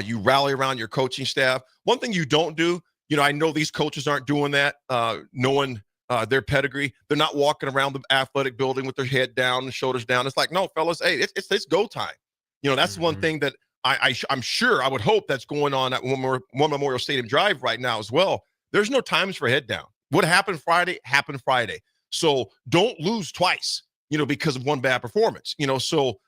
You rally around your coaching staff. One thing you don't do, I know these coaches aren't doing that, knowing their pedigree. They're not walking around the athletic building with their head down and shoulders down. It's like, no, fellas, hey, it's go time. That's one thing that I'm sure, I would hope that's going on at One Memorial Stadium Drive right now as well. There's no times for head down. What happened Friday, happened Friday. So don't lose twice, because of one bad performance. So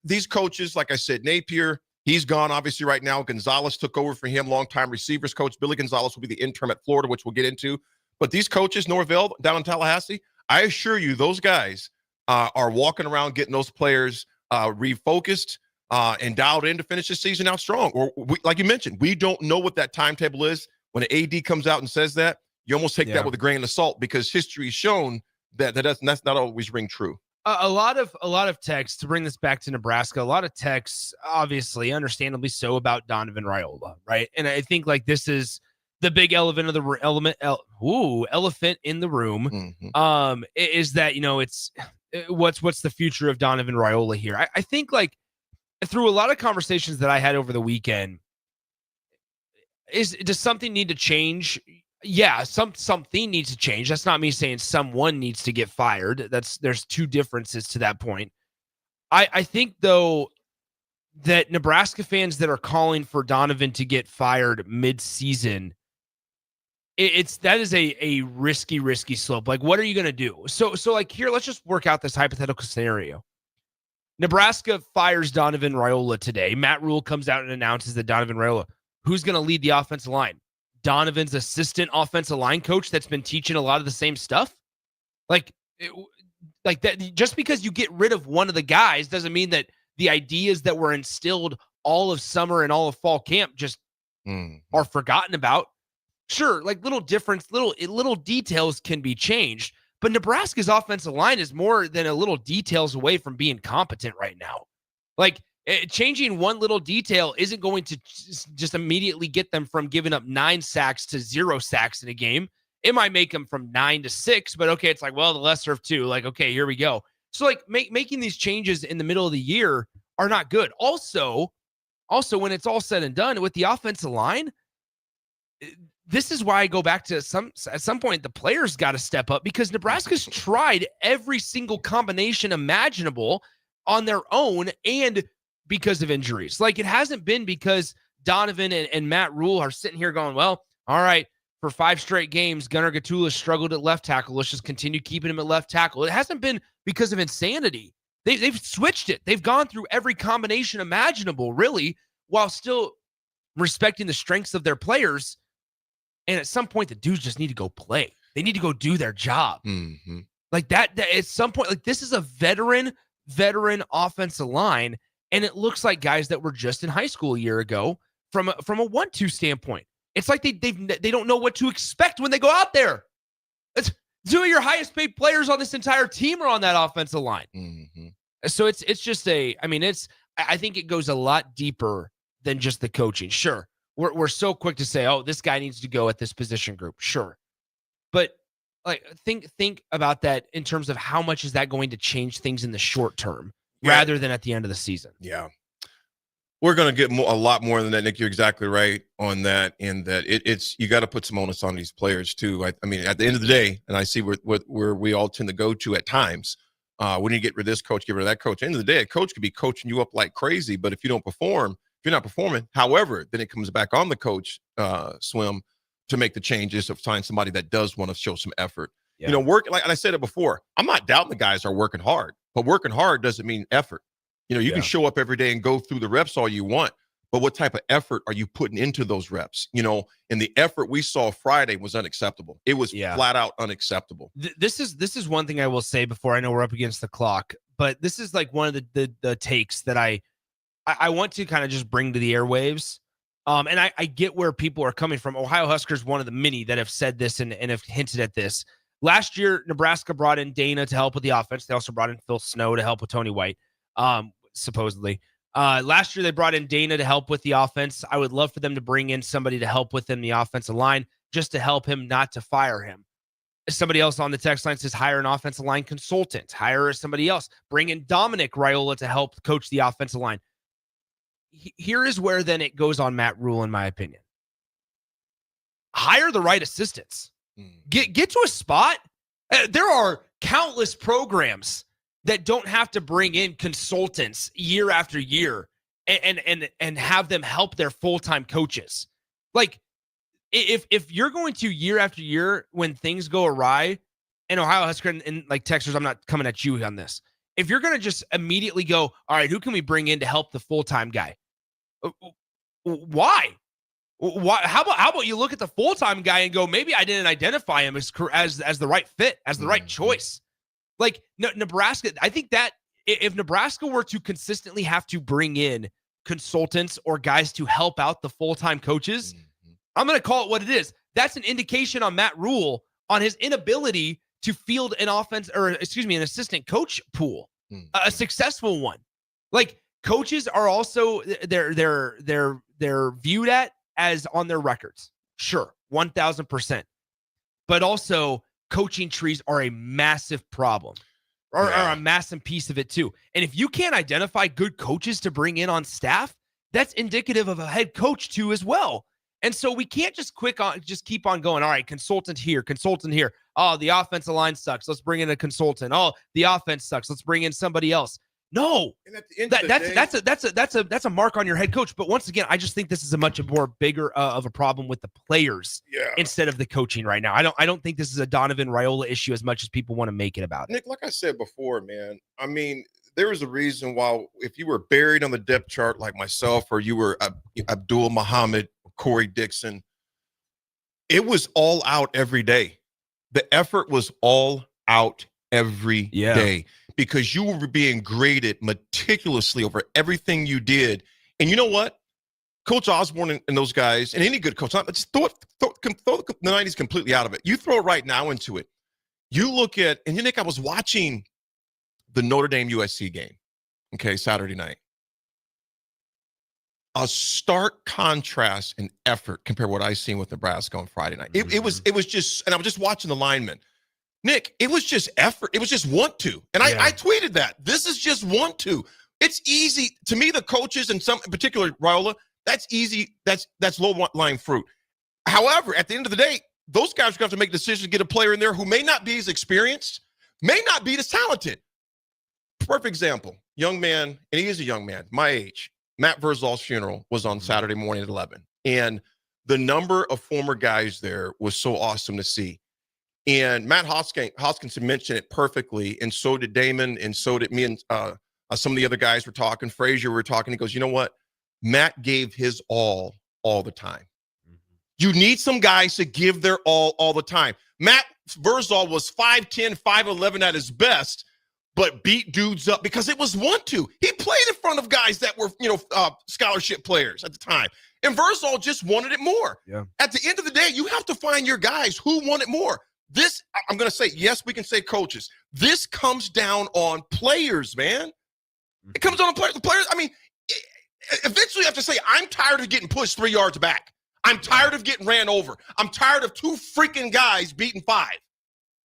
these coaches, like I said, Napier, he's gone obviously right now. Gonzalez took over for him, longtime receivers coach. Billy Gonzalez will be the interim at Florida, which we'll get into. But these coaches, Norvell down in Tallahassee, I assure you those guys are walking around getting those players refocused and dialed in to finish the season out strong. Or like you mentioned, we don't know what that timetable is. When an AD comes out and says that, you almost take that with a grain of salt, because history has shown that's not always ring true. A lot of texts, to bring this back to Nebraska, a lot of texts, obviously, understandably so, about Donovan Raiola, right? And I think this is the big elephant in the room. Is that it's what's the future of Donovan Raiola here? I think through a lot of conversations that I had over the weekend, does something need to change? Yeah, something needs to change. That's not me saying someone needs to get fired. There's two differences to that point. I think, though, that Nebraska fans that are calling for Donovan to get fired mid-season, that is a risky slope. What are you going to do? So here, let's just work out this hypothetical scenario. Nebraska fires Donovan Raiola today. Matt Rule comes out and announces that Donovan Raiola who's going to lead the offensive line? Donovan's assistant offensive line coach that's been teaching a lot of the same stuff? Like that, just because you get rid of one of the guys doesn't mean that the ideas that were instilled all of summer and all of fall camp just are forgotten about. Sure, like little details can be changed, but Nebraska's offensive line is more than a little details away from being competent right now. Like, changing one little detail isn't going to just immediately get them from giving up 9 sacks to 0 sacks in a game. It might make them from 9 to 6, but okay, it's like, well, the lesser of 2. Like, okay, here we go. So, like, making these changes in the middle of the year are not good. Also, when it's all said and done with the offensive line, this is why I go back to at some point the players got to step up, because Nebraska's tried every single combination imaginable on their own and because of injuries. Like, it hasn't been because Donovan and Matt Rule are sitting here going, well, all right, for 5 straight games, Gunnar Gatula struggled at left tackle. Let's just continue keeping him at left tackle. It hasn't been because of insanity. They've switched it. They've gone through every combination imaginable, really, while still respecting the strengths of their players. And at some point, the dudes just need to go play. They need to go do their job. Like that at some point, like, this is a veteran offensive line, and it looks like guys that were just in high school a year ago from a 1-2 standpoint. It's like they don't know what to expect when they go out there. It's 2 of your highest paid players on this entire team are on that offensive line. So it's just I think it goes a lot deeper than just the coaching. Sure, we're so quick to say, oh, this guy needs to go at this position group. Sure, but like think about that in terms of how much is that going to change things in the short term rather than at the end of the season. Yeah. We're going to get a lot more than that, Nick. You're exactly right on that. In that it's you got to put some onus on these players too. I mean, at the end of the day, and I see where we all tend to go to at times. When you get rid of this coach, get rid of that coach. At the end of the day, a coach could be coaching you up like crazy, but if you don't perform, if you're not performing, however, then it comes back on the coach, Swim, to make the changes, of find somebody that does want to show some effort. Yeah. You know, work, like, and I said it before, I'm not doubting the guys are working hard, but working hard doesn't mean effort. You know, you can show up every day and go through the reps all you want, but what type of effort are you putting into those reps? You know, and the effort we saw Friday was unacceptable. It was flat out unacceptable. This is one thing I will say before I know we're up against the clock, but this is like one of the takes that I want to kind of just bring to the airwaves. And I get where people are coming from. Ohio Huskers, one of the many that have said this and have hinted at this. Last year, Nebraska brought in Dana to help with the offense. They also brought in Phil Snow to help with Tony White. Supposedly. Last year they brought in Dana to help with the offense. I would love for them to bring in somebody to help within the offensive line, just to help him, not to fire him. Somebody else on the text line says hire an offensive line consultant, hire somebody else, bring in Dominic Raiola to help coach the offensive line. Here is where then it goes on Matt Rule, in my opinion. Hire the right assistants. Get to a spot. There are countless programs that don't have to bring in consultants year after year and have them help their full-time coaches. Like, if you're going to year after year when things go awry, and Ohio Husker and like Texas, I'm not coming at you on this. If you're going to just immediately go, all right, who can we bring in to help the full-time guy? Why? How about you look at the full-time guy and go, maybe I didn't identify him as the right fit, as the right choice. Like Nebraska, I think that if Nebraska were to consistently have to bring in consultants or guys to help out the full-time coaches, I'm going to call it what it is. That's an indication on Matt Rule on his inability to field an an assistant coach pool, a successful one. Like, coaches are also they're viewed at as on their records. Sure, 1,000%. But also, coaching trees are a massive problem, or a massive piece of it too. And if you can't identify good coaches to bring in on staff, that's indicative of a head coach too as well. And so we can't just keep on going. All right, consultant here. Oh, the offensive line sucks. Let's bring in a consultant. Oh, the offense sucks. Let's bring in somebody else. No, that's a mark on your head coach. But once again, I just think this is a much more bigger of a problem with the players instead of the coaching right now. I don't think this is a Donovan Raiola issue as much as people want to make it about it. Nick, like I said before, man, I mean, there is a reason why if you were buried on the depth chart like myself, or you were Abdul Muhammad, Corey Dixon. It was all out every day. The effort was all out every day because you were being graded meticulously over everything you did. And you know what? Coach Osborne and those guys, and any good coach, just throw the 90s completely out of it. You throw it right now into it. You look at, and Nick, I was watching the Notre Dame USC game, Saturday night. A stark contrast in effort compared to what I seen with Nebraska on Friday night. It was just, and I was just watching the linemen. Nick, it was just effort. It was just want to. And I tweeted that. This is just want to. It's easy. To me, the coaches, and some in particular, Raiola, that's easy. That's low-lying fruit. However, at the end of the day, those guys are going to have to make decisions to get a player in there who may not be as experienced, may not be as talented. Perfect example. Young man, and he is a young man, my age. Matt Verzal's funeral was on Saturday morning at 11. And the number of former guys there was so awesome to see. And Matt Hoskinson mentioned it perfectly, and so did Damon, and so did me, and some of the other guys were talking. Frazier were talking. He goes, you know what? Matt gave his all the time. You need some guys to give their all the time. Matt Verzal was 5'10", 5'11" at his best, but beat dudes up because it was want to. He played in front of guys that were, scholarship players at the time. And Verzal just wanted it more. Yeah. At the end of the day, you have to find your guys who want it more. This, I'm going to say, yes, we can say coaches. This comes down on players, man. It comes down on players. I mean, eventually you have to say, I'm tired of getting pushed 3 yards back. I'm tired of getting ran over. I'm tired of 2 freaking guys beating 5.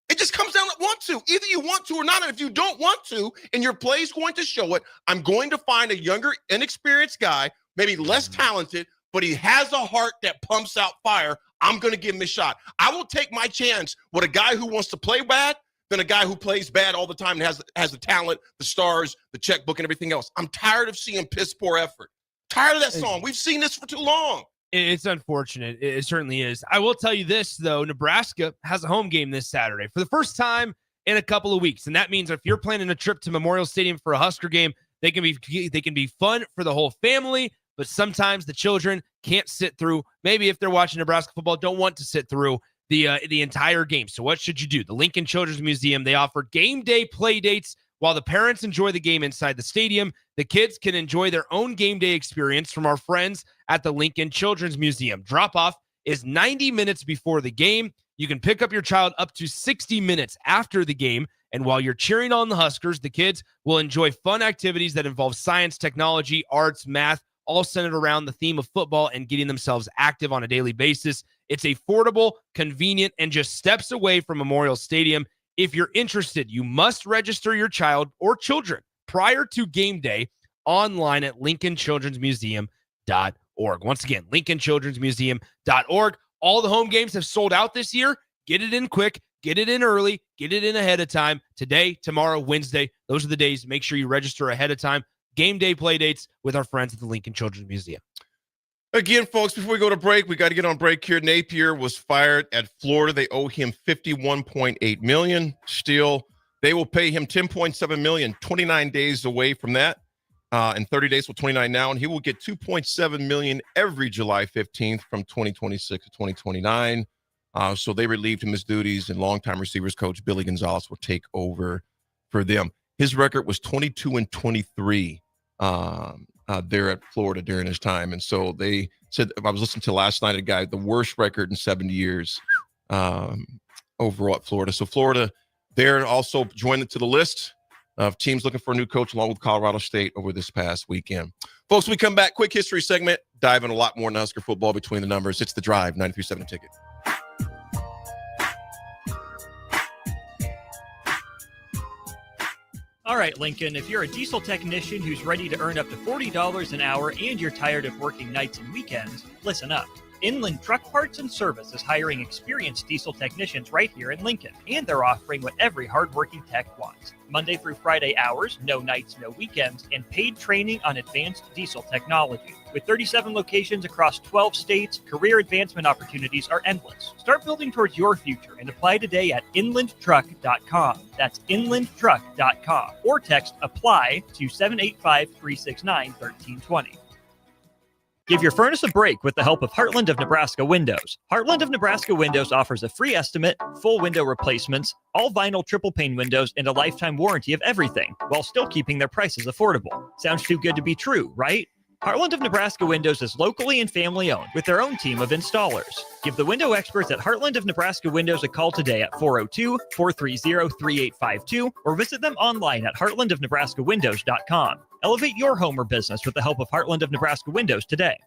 It just comes down to want to. Either you want to or not. And if you don't want to, and your play is going to show it, I'm going to find a younger, inexperienced guy, maybe less talented, but he has a heart that pumps out fire. I'm going to give him a shot. I will take my chance with a guy who wants to play bad than a guy who plays bad all the time and has the talent, the stars, the checkbook, and everything else. I'm tired of seeing piss poor effort. Tired of that song. We've seen this for too long. It's unfortunate. It certainly is. I will tell you this, though. Nebraska has a home game this Saturday for the first time in a couple of weeks. And that means if you're planning a trip to Memorial Stadium for a Husker game, they can be fun for the whole family. But sometimes the children can't sit through. Maybe if they're watching Nebraska football, don't want to sit through the entire game. So what should you do? The Lincoln Children's Museum, they offer game day play dates while the parents enjoy the game inside the stadium. The kids can enjoy their own game day experience from our friends at the Lincoln Children's Museum. Drop-off is 90 minutes before the game. You can pick up your child up to 60 minutes after the game. And while you're cheering on the Huskers, the kids will enjoy fun activities that involve science, technology, arts, math, all centered around the theme of football and getting themselves active on a daily basis. It's affordable, convenient, and just steps away from Memorial Stadium. If you're interested, you must register your child or children prior to game day online at LincolnChildren'sMuseum.org. Once again, LincolnChildren'sMuseum.org. All the home games have sold out this year. Get it in quick. Get it in early. Get it in ahead of time. Today, tomorrow, Wednesday. Those are the days. Make sure you register ahead of time. Game day play dates with our friends at the Lincoln Children's Museum. Again, folks, before we go to break, we got to get on break here. Napier was fired at Florida. They owe him $51.8 million. Still, they will pay him $10.7 million, 29 days away from that. And 30 days, well, 29 now, and he will get $2.7 million every July 15th from 2026 to 2029. So they relieved him his duties, and longtime receivers coach Billy Gonzalez will take over for them. His record was 22-23 there at Florida during his time. And so they said, I was listening to last night, a guy, the worst record in 70 years overall at Florida. So Florida, they're also joined to the list of teams looking for a new coach along with Colorado State over this past weekend. Folks, when we come back, quick history segment, dive in a lot more in Husker football between the numbers. It's The Drive, 93.7 The Ticket. All right, Lincoln, if you're a diesel technician who's ready to earn up to $40 an hour and you're tired of working nights and weekends, listen up. Inland Truck Parts and Service is hiring experienced diesel technicians right here in Lincoln, and they're offering what every hardworking tech wants. Monday through Friday hours, no nights, no weekends, and paid training on advanced diesel technology. With 37 locations across 12 states, career advancement opportunities are endless. Start building towards your future and apply today at inlandtruck.com. That's inlandtruck.com. Or text APPLY to 785-369-1320. Give your furnace a break with the help of Heartland of Nebraska Windows. Heartland of Nebraska Windows offers a free estimate, full window replacements, all vinyl triple pane windows, and a lifetime warranty of everything, while still keeping their prices affordable. Sounds too good to be true, right? Heartland of Nebraska Windows is locally and family owned with their own team of installers. Give the window experts at Heartland of Nebraska Windows a call today at 402-430-3852 or visit them online at heartlandofnebraskawindows.com. Elevate your home or business with the help of Heartland of Nebraska Windows today.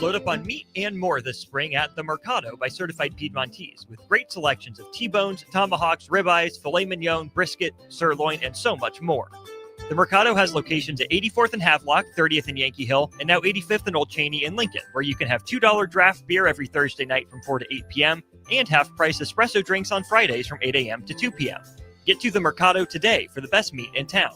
Load up on meat and more this spring at The Mercado by Certified Piedmontese with great selections of T-bones, tomahawks, ribeyes, filet mignon, brisket, sirloin, and so much more. The Mercado has locations at 84th and Havelock, 30th and Yankee Hill, and now 85th and Old Cheney in Lincoln, where you can have $2 draft beer every Thursday night from 4 to 8 p.m. and half-price espresso drinks on Fridays from 8 a.m. to 2 p.m. Get to The Mercado today for the best meat in town.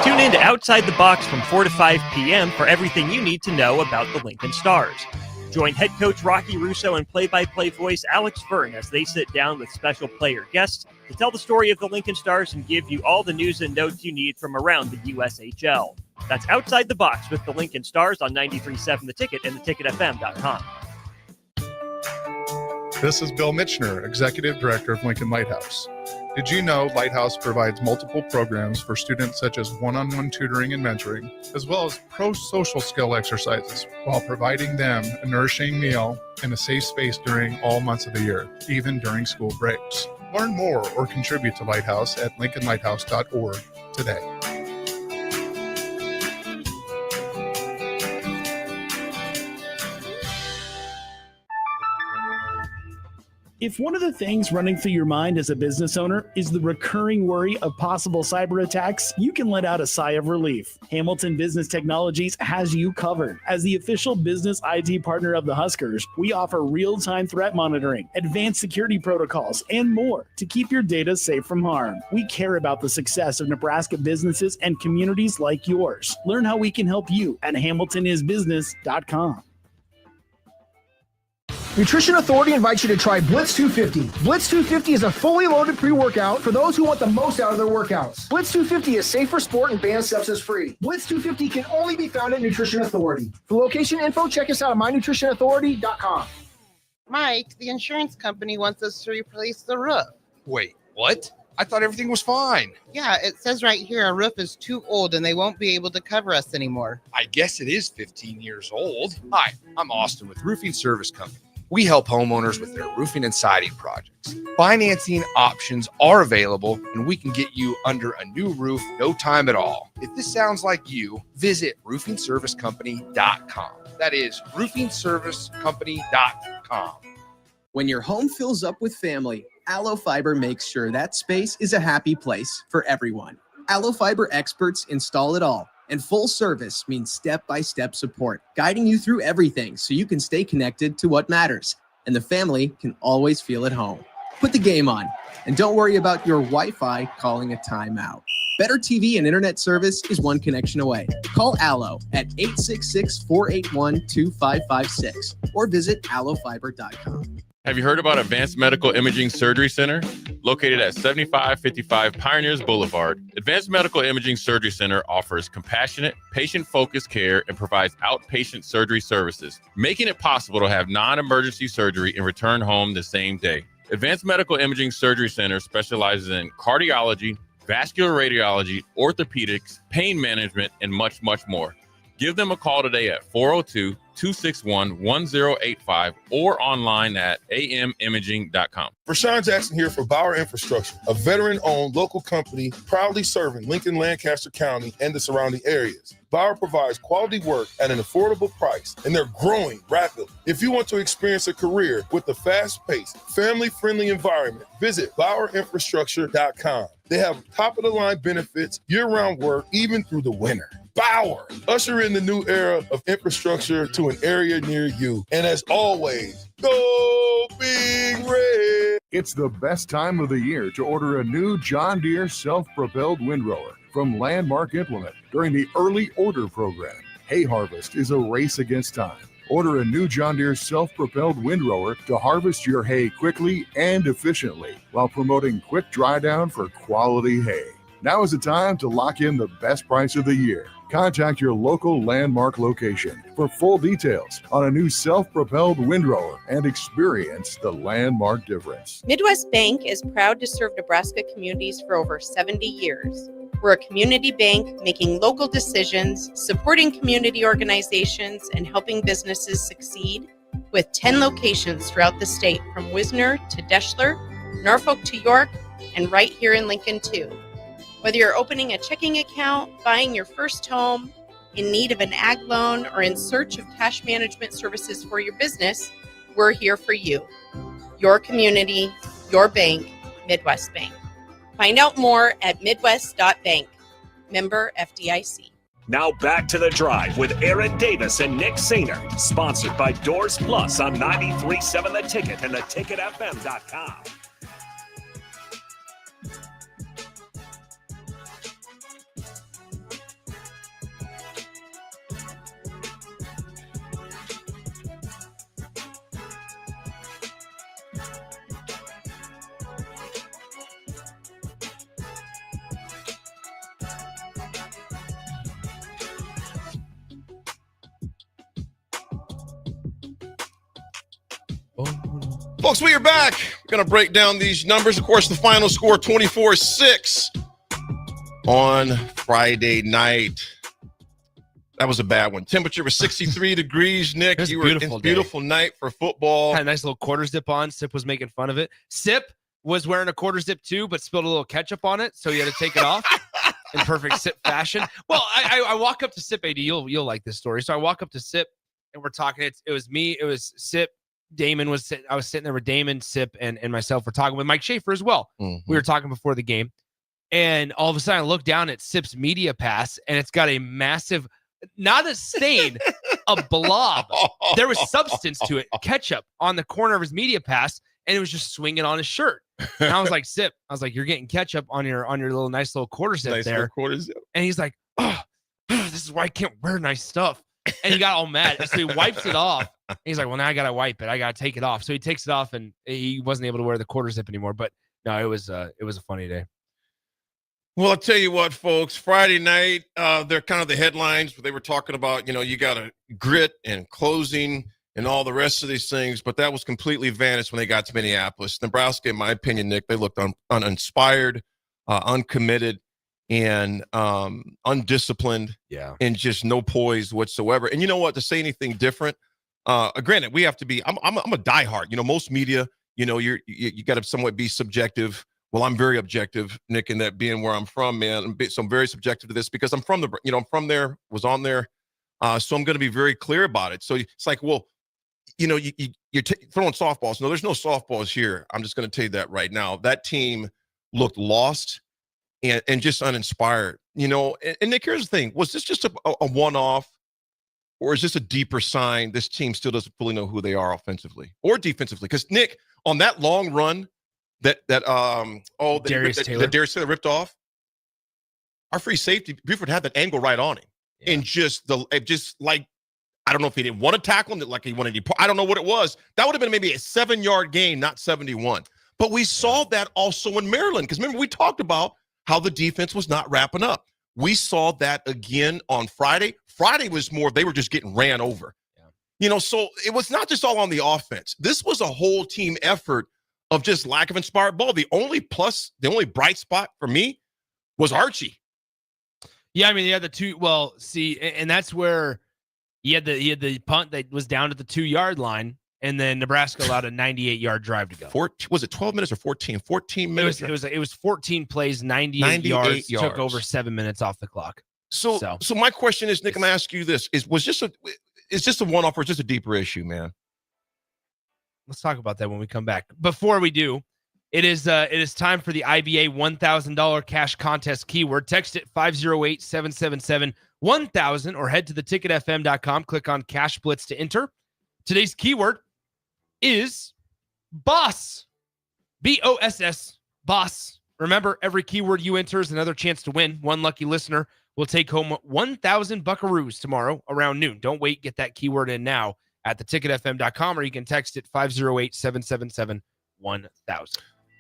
Tune in to Outside the Box from 4 to 5 p.m. for everything you need to know about the Lincoln Stars. Join head coach Rocky Russo and play-by-play voice Alex Verne as they sit down with special player guests to tell the story of the Lincoln Stars and give you all the news and notes you need from around the USHL. That's Outside the Box with the Lincoln Stars on 93.7 The Ticket and theticketfm.com. This is Bill Mitchner, Executive Director of Lincoln Lighthouse. Did you know Lighthouse provides multiple programs for students such as one-on-one tutoring and mentoring, as well as pro-social skill exercises, while providing them a nourishing meal and a safe space during all months of the year, even during school breaks? Learn more or contribute to Lighthouse at lincolnlighthouse.org today. If one of the things running through your mind as a business owner is the recurring worry of possible cyber attacks, you can let out a sigh of relief. Hamilton Business Technologies has you covered. As the official business IT partner of the Huskers, we offer real-time threat monitoring, advanced security protocols, and more to keep your data safe from harm. We care about the success of Nebraska businesses and communities like yours. Learn how we can help you at hamiltonisbusiness.com. Nutrition Authority invites you to try Blitz 250. Blitz 250 is a fully loaded pre-workout for those who want the most out of their workouts. Blitz 250 is safe for sport and banned substance free. Blitz 250 can only be found at Nutrition Authority. For location info, check us out at mynutritionauthority.com. Mike, the insurance company wants us to replace the roof. Wait, what? I thought everything was fine. Yeah, it says right here our roof is too old and they won't be able to cover us anymore. I guess it is 15 years old. Hi, I'm Austin with Roofing Service Company. We help homeowners with their roofing and siding projects. Financing options are available, and we can get you under a new roof no time at all. If this sounds like you, visit roofingservicecompany.com. That is roofingservicecompany.com. When your home fills up with family, Allo Fiber makes sure that space is a happy place for everyone. Allo Fiber experts install it all. And full service means step-by-step support, guiding you through everything so you can stay connected to what matters. And the family can always feel at home. Put the game on, and don't worry about your Wi-Fi calling a timeout. Better TV and internet service is one connection away. Call Allo at 866-481-2556 or visit allofiber.com. Have you heard about Advanced Medical Imaging Surgery Center? Located at 7555 Pioneers Boulevard, Advanced Medical Imaging Surgery Center offers compassionate, patient-focused care and provides outpatient surgery services, making it possible to have non-emergency surgery and return home the same day. Advanced Medical Imaging Surgery Center specializes in cardiology, vascular radiology, orthopedics, pain management, and much, much more. Give them a call today at 402-261-1085 or online at amimaging.com. Rashawn Jackson here for Bauer Infrastructure, a veteran-owned local company proudly serving Lincoln, Lancaster County, and the surrounding areas. Bauer provides quality work at an affordable price, and they're growing rapidly. If you want to experience a career with a fast-paced, family-friendly environment, visit BauerInfrastructure.com. They have top-of-the-line benefits, year-round work, even through the winter. Bauer, usher in the new era of infrastructure to an area near you. And as always, go Big Red! It's the best time of the year to order a new John Deere self-propelled windrower from Landmark Implement during the early order program. Hay harvest is a race against time. Order a new John Deere self-propelled windrower to harvest your hay quickly and efficiently while promoting quick dry down for quality hay. Now is the time to lock in the best price of the year. Contact your local Landmark location for full details on a new self-propelled windrower and experience the Landmark difference. Midwest Bank is proud to serve Nebraska communities for over 70 years. We're a community bank making local decisions, supporting community organizations, and helping businesses succeed with 10 locations throughout the state, from Wisner to Deschler, Norfolk to York, and right here in Lincoln too. Whether you're opening a checking account, buying your first home, in need of an ag loan, or in search of cash management services for your business, we're here for you. Your community, your bank, Midwest Bank. Find out more at midwest.bank. Member FDIC. Now back to The Drive with Aaron Davis and Nick Sainer. Sponsored by Doors Plus on 93.7 The Ticket and theticketfm.com. Folks, we are back. We're going to break down these numbers. Of course, the final score 24-6 on Friday night. That was a bad one. Temperature was 63 degrees. Nick, It was you a were in beautiful a day. beautiful night for football. Had a nice little quarter zip on. Sip was making fun of it. Sip was wearing a quarter zip too, but spilled a little ketchup on it, so he had to take it off in perfect Sip fashion. Well, I walk up to Sip, AD. You'll like this story. So I walk up to Sip, and we're talking. It was me. It was Sip. Damon was sitting. I was sitting there with Damon, Sip, and myself. We're talking with Mike Schaefer as well. We were talking before the game, and all of a sudden I look down at Sip's media pass, and it's got a massive, not a stain, a blob. There was substance to it, ketchup on the corner of his media pass, and it was just swinging on his shirt. And I was like, Sip, I was like, you're getting ketchup on your little nice little quarter zip Nice there. little quarter zip. And he's like, oh, this is why I can't wear nice stuff. And he got all mad. So he wipes it off. And he's like, well, now I got to wipe it. I got to take it off. So he takes it off, and he wasn't able to wear the quarter zip anymore. But no, it was a funny day. Well, I'll tell you what, folks. Friday night, they're kind of the headlines where they were talking about, you got to grit and closing and all the rest of these things. But that was completely vanished when they got to Minneapolis. Nebraska, in my opinion, Nick, they looked uninspired, uncommitted, and undisciplined, and just no poise whatsoever. And you know what? To say anything different, granted, we have to be. I'm a diehard. Most media, you got to somewhat be subjective. Well, I'm very objective, Nick, in that being where I'm from, man. So I'm very subjective to this because I'm from I'm from there, was on there, so I'm going to be very clear about it. So it's like, well, you're throwing softballs. No, there's no softballs here. I'm just going to tell you that right now. That team looked lost and just uninspired, and Nick, here's the thing. Was this just a one-off, or is this a deeper sign this team still doesn't fully know who they are offensively or defensively? Because, Nick, on that long run that Darius Taylor ripped off, our free safety, Buford had that angle right on him. Yeah. And just like, I don't know if he didn't want to tackle him, like he wanted to, I don't know what it was. That would have been maybe a 7-yard gain, not 71. But we saw that also in Maryland, because remember, we talked about how the defense was not wrapping up. We saw that again on Friday. Friday was more, they were just getting ran over. Yeah. So it was not just all on the offense. This was a whole team effort of just lack of inspired ball. The only bright spot for me was Archie. Yeah, I mean, he had the two. Well, see, and that's where he had the punt that was down at the 2-yard line, and then Nebraska allowed a 98-yard drive to go. Was it 12 minutes or 14? 14 minutes. It was 14 plays, 98 yards. Took over 7 minutes off the clock. So my question is, Nick, I'm gonna ask you this: is this a one-off, or is this a deeper issue, man? Let's talk about that when we come back. Before we do, it is time for the IBA $1,000 cash contest keyword. Text it 508-777-1000 or head to theticketfm.com. Click on Cash Blitz to enter. Today's keyword is boss. BOSS, boss. Remember, every keyword you enter is another chance to win. One lucky listener will take home 1,000 buckaroos tomorrow around noon. Don't wait. Get that keyword in now at theticketfm.com, or you can text it 508-777-1000.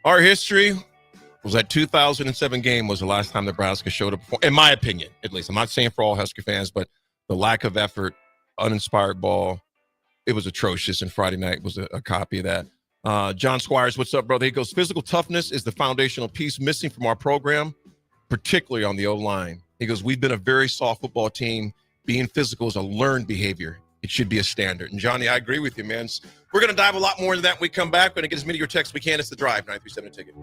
Our history, was that 2007 game was the last time Nebraska showed up, in my opinion, at least. I'm not saying for all Husker fans, but the lack of effort, uninspired ball, it was atrocious, and Friday night was a copy of that. John Squires, what's up, brother? He goes, physical toughness is the foundational piece missing from our program, particularly on the O-line. He goes, we've been a very soft football team. Being physical is a learned behavior. It should be a standard. And, Johnny, I agree with you, man. We're going to dive a lot more into that when we come back. We're going to get as many of your texts as we can. It's The Drive, 937 Ticket.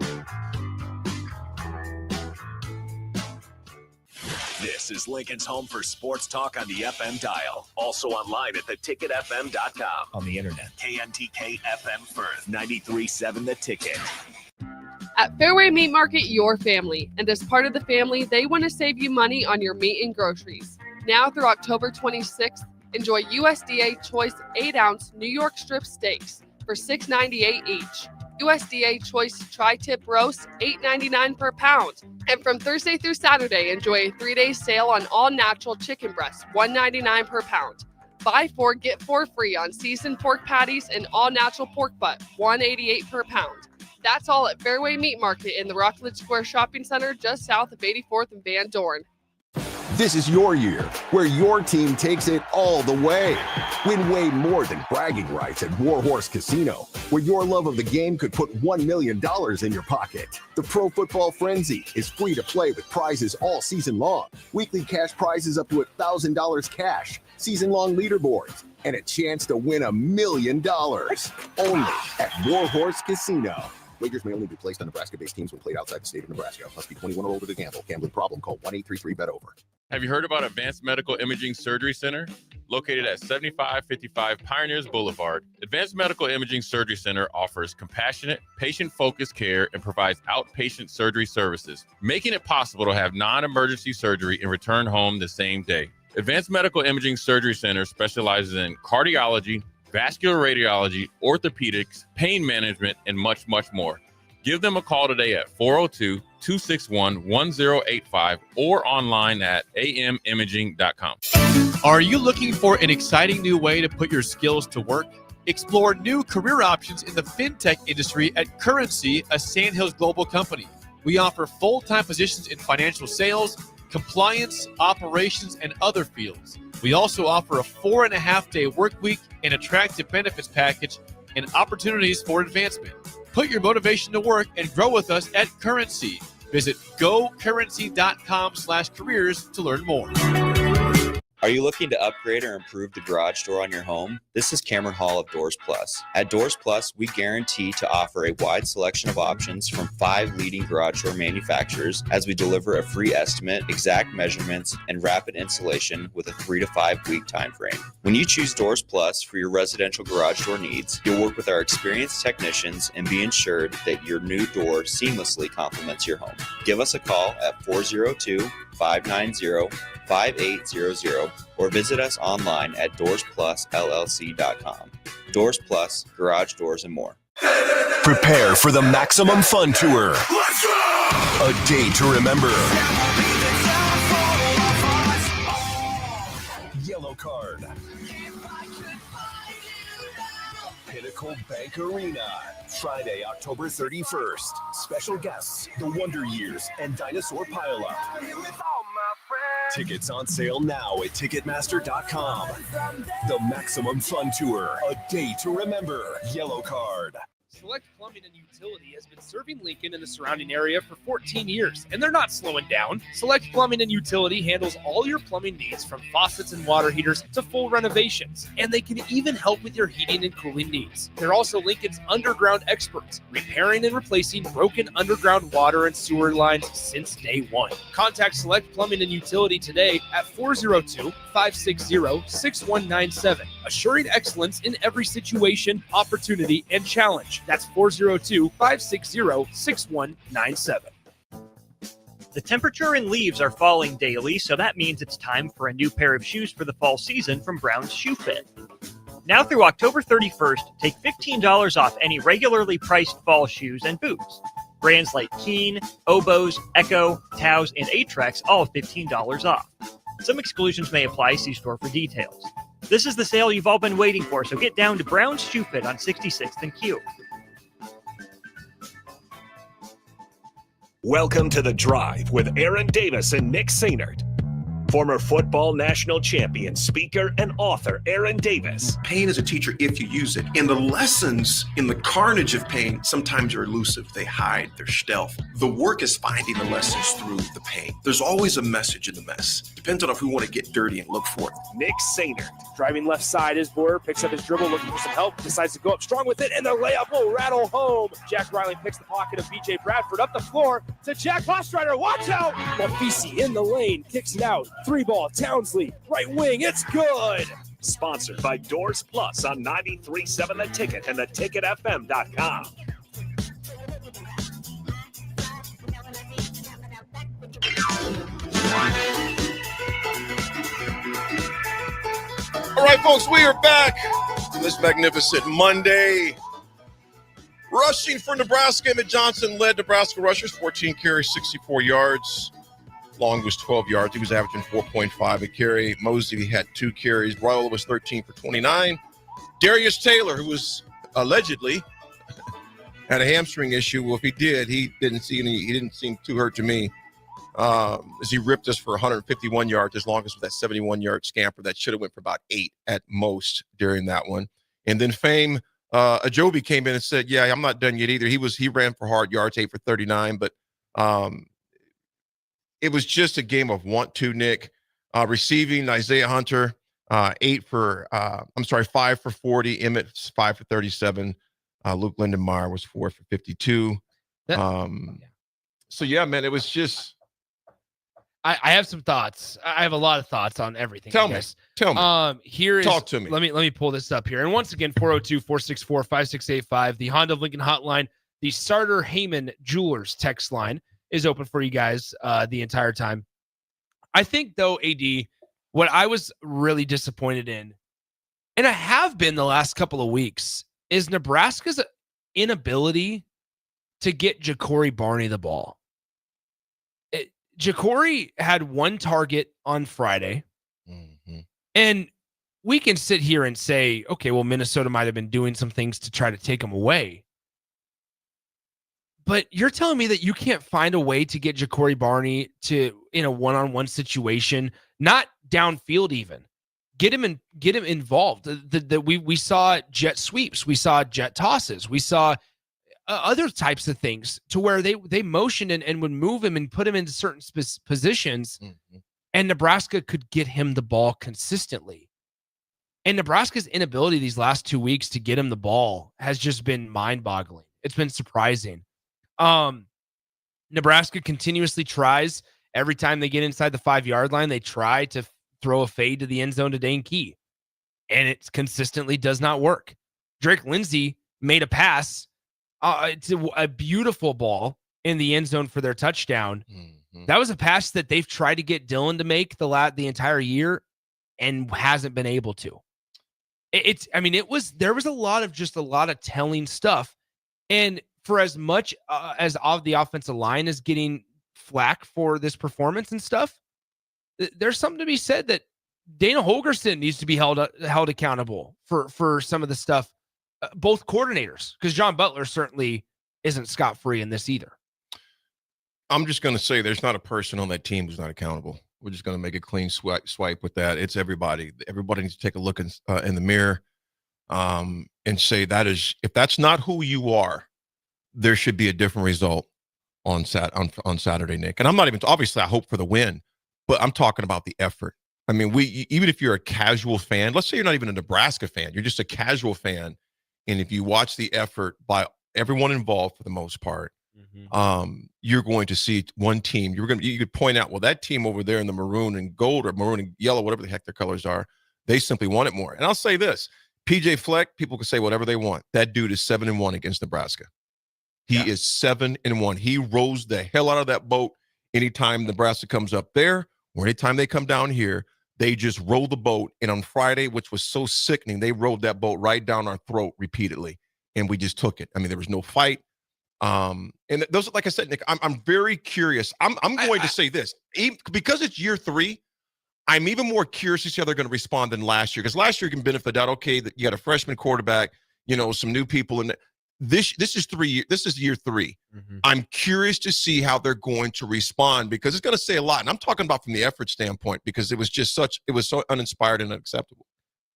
This is Lincoln's home for sports talk on the FM dial. Also online at theticketfm.com. On the internet. KNTK FM Firth, 93.7 The Ticket. At Fairway Meat Market, your family. And as part of the family, they want to save you money on your meat and groceries. Now through October 26th, enjoy USDA Choice 8-ounce New York strip steaks for $6.98 each. USDA Choice Tri-Tip Roast, $8.99 per pound. And from Thursday through Saturday, enjoy a 3-day sale on all natural chicken breasts, $1.99 per pound. Buy 4, get 4 free on seasoned pork patties and all natural pork butt, $1.88 per pound. That's all at Fairway Meat Market in the Rockledge Square Shopping Center just south of 84th and Van Dorn. This is your year, where your team takes it all the way. Win way more than bragging rights at Warhorse Casino, where your love of the game could put $1 million in your pocket. The Pro Football Frenzy is free to play with prizes all season long. Weekly cash prizes up to $1,000 cash, season-long leaderboards, and a chance to win $1 million. Only at Warhorse Casino. Wagers may only be placed on Nebraska-based teams when played outside the state of Nebraska. Must be 21 or older to gamble. Gambling problem? Call 1-833-BET-OVER. Have you heard about Advanced Medical Imaging Surgery Center? Located at 7555 Pioneers Boulevard, Advanced Medical Imaging Surgery Center offers compassionate, patient-focused care and provides outpatient surgery services, making it possible to have non-emergency surgery and return home the same day. Advanced Medical Imaging Surgery Center specializes in cardiology, vascular radiology, orthopedics, pain management, and much, much more. Give them a call today at 402-261-1085 or online at amimaging.com. Are you looking for an exciting new way to put your skills to work? Explore new career options in the fintech industry at Currency, a Sandhills Global company. We offer full-time positions in financial sales, compliance, operations, and other fields. We also offer a 4.5-day work week, an attractive benefits package, and opportunities for advancement. Put your motivation to work and grow with us at Currency. Visit gocurrency.com/careers to learn more. Are you looking to upgrade or improve the garage door on your home? This is Cameron Hall of Doors Plus. At Doors Plus, we guarantee to offer a wide selection of options from 5 leading garage door manufacturers as we deliver a free estimate, exact measurements, and rapid installation with a 3 to 5 week time frame. When you choose Doors Plus for your residential garage door needs, you'll work with our experienced technicians and be ensured that your new door seamlessly complements your home. Give us a call at 402-590-5800 or visit us online at DoorsPlusLLC.com. Doors Plus, garage doors, and more. Prepare for the Maximum Fun Tour. A day to remember. Yellow Card. Pinnacle Bank Arena. Friday, October 31st. Special guests, The Wonder Years and Dinosaur Pileup. Tickets on sale now at Ticketmaster.com. The Maximum Fun Tour. A day to remember. Yellow Card. Select Plumbing and Utility has been serving Lincoln and the surrounding area for 14 years, and they're not slowing down. Select Plumbing and Utility handles all your plumbing needs, from faucets and water heaters to full renovations, and they can even help with your heating and cooling needs. They're also Lincoln's underground experts, repairing and replacing broken underground water and sewer lines since day one. Contact Select Plumbing and Utility today at 402-560-6197, assuring excellence in every situation, opportunity, and challenge. That's 402-560-6197. The temperature and leaves are falling daily, so that means it's time for a new pair of shoes for the fall season from Brown's Shoe Fit. Now through October 31st, take $15 off any regularly priced fall shoes and boots. Brands like Keen, Oboz, Echo, Taos, and Atrex all $15 off. Some exclusions may apply. See store for details. This is the sale you've all been waiting for, so get down to Brown's Shoe Fit on 66th and Q. Welcome to The Drive with Aaron Davis and Nick Sainert. Former football national champion, speaker, and author Aaron Davis. Pain is a teacher if you use it. And the lessons in the carnage of pain sometimes are elusive. They hide, they're stealth. The work is finding the lessons through the pain. There's always a message in the mess. Depends on if we want to get dirty and look for it. Nick Sainert. Driving left side is Boyer, picks up his dribble, looking for some help, decides to go up strong with it, and the layup will rattle home. Jack Riley picks the pocket of B.J. Bradford up the floor to Jack Ostrider. Watch out! Monfisi in the lane, kicks it out. 3-ball, Townsley, right wing, it's good! Sponsored by Doors Plus on 93.7 The Ticket and theticketfm.com. All right, folks, we are back on this magnificent Monday. Rushing for Nebraska, Emmett Johnson led Nebraska rushers, 14 carries, 64 yards. Long was 12 yards. He was averaging 4.5 a carry. Mosey had 2 carries. Royal was 13 for 29. Darius Taylor, who was allegedly had a hamstring issue. Well, if he did, he didn't seem too hurt to me. As he ripped us for 151 yards, as long as with that 71-yard scamper that should have went for about 8 at most during that one. And then Fame Ajobi came in and said, "Yeah, I'm not done yet either." He ran for hard yards, 8 for 39, but it was just a game of want to, Nick. Receiving Isaiah Hunter, 5 for 40. Emmett 5 for 37. Luke Lindenmeyer was 4 for 52. So yeah, man, it was just. I have some thoughts. I have a lot of thoughts on everything. Tell me. Talk to me. Let me pull this up here. And once again, 402-464-5685, the Honda of Lincoln hotline, the Starter Heyman Jewelers text line is open for you guys the entire time. I think, though, AD, what I was really disappointed in, and I have been the last couple of weeks, is Nebraska's inability to get Ja'Cory Barney the ball. Ja'Cory had 1 target on Friday, and we can sit here and say, okay, well, Minnesota might have been doing some things to try to take him away. But you're telling me that you can't find a way to get Ja'Cory Barney in a one-on-one situation, not downfield even. Get him involved. We saw jet sweeps, we saw jet tosses, we saw other types of things to where they motioned and would move him and put him into certain positions, and Nebraska could get him the ball consistently. And Nebraska's inability these last 2 weeks to get him the ball has just been mind-boggling. It's been surprising. Nebraska continuously tries every time they get inside the 5-yard line. They try to throw a fade to the end zone to Dane Key, and it consistently does not work. Drake Lindsey made a pass. It's a beautiful ball in the end zone for their touchdown. That was a pass that they've tried to get Dylan to make the entire year and hasn't been able to. There was a lot of telling stuff. And for as much as of the offensive line is getting flack for this performance and stuff, there's something to be said that Dana Holgorsen needs to be held accountable for some of the stuff. Both coordinators, because John Butler certainly isn't scot-free in this either. I'm just going to say there's not a person on that team who's not accountable. We're just going to make a clean swipe with that. It's everybody. Everybody needs to take a look in the mirror and say if that's not who you are, there should be a different result on Saturday, Nick. And I'm not even, obviously I hope for the win, but I'm talking about the effort. I mean, even if you're a casual fan, let's say you're not even a Nebraska fan, you're just a casual fan. And if you watch the effort by everyone involved for the most part, you're going to see one team. You could point out, well, that team over there in the maroon and gold or maroon and yellow, whatever the heck their colors are, they simply want it more. And I'll say this, PJ Fleck, people can say whatever they want. That dude is 7-1 against Nebraska. He is 7-1. He rose the hell out of that boat anytime Nebraska comes up there or anytime they come down here. They just roll the boat. And on Friday, which was so sickening, they rolled that boat right down our throat repeatedly. And we just took it. I mean, there was no fight. And those, like I said, Nick, I'm very curious. I'm going to say this. Because it's year 3, I'm even more curious to see how they're going to respond than last year. Because last year you can benefit out, okay, that you got a freshman quarterback, some new people. And this is 3 years. This is year 3. I'm curious to see how they're going to respond because it's going to say a lot. And I'm talking about from the effort standpoint because it was so uninspired and unacceptable.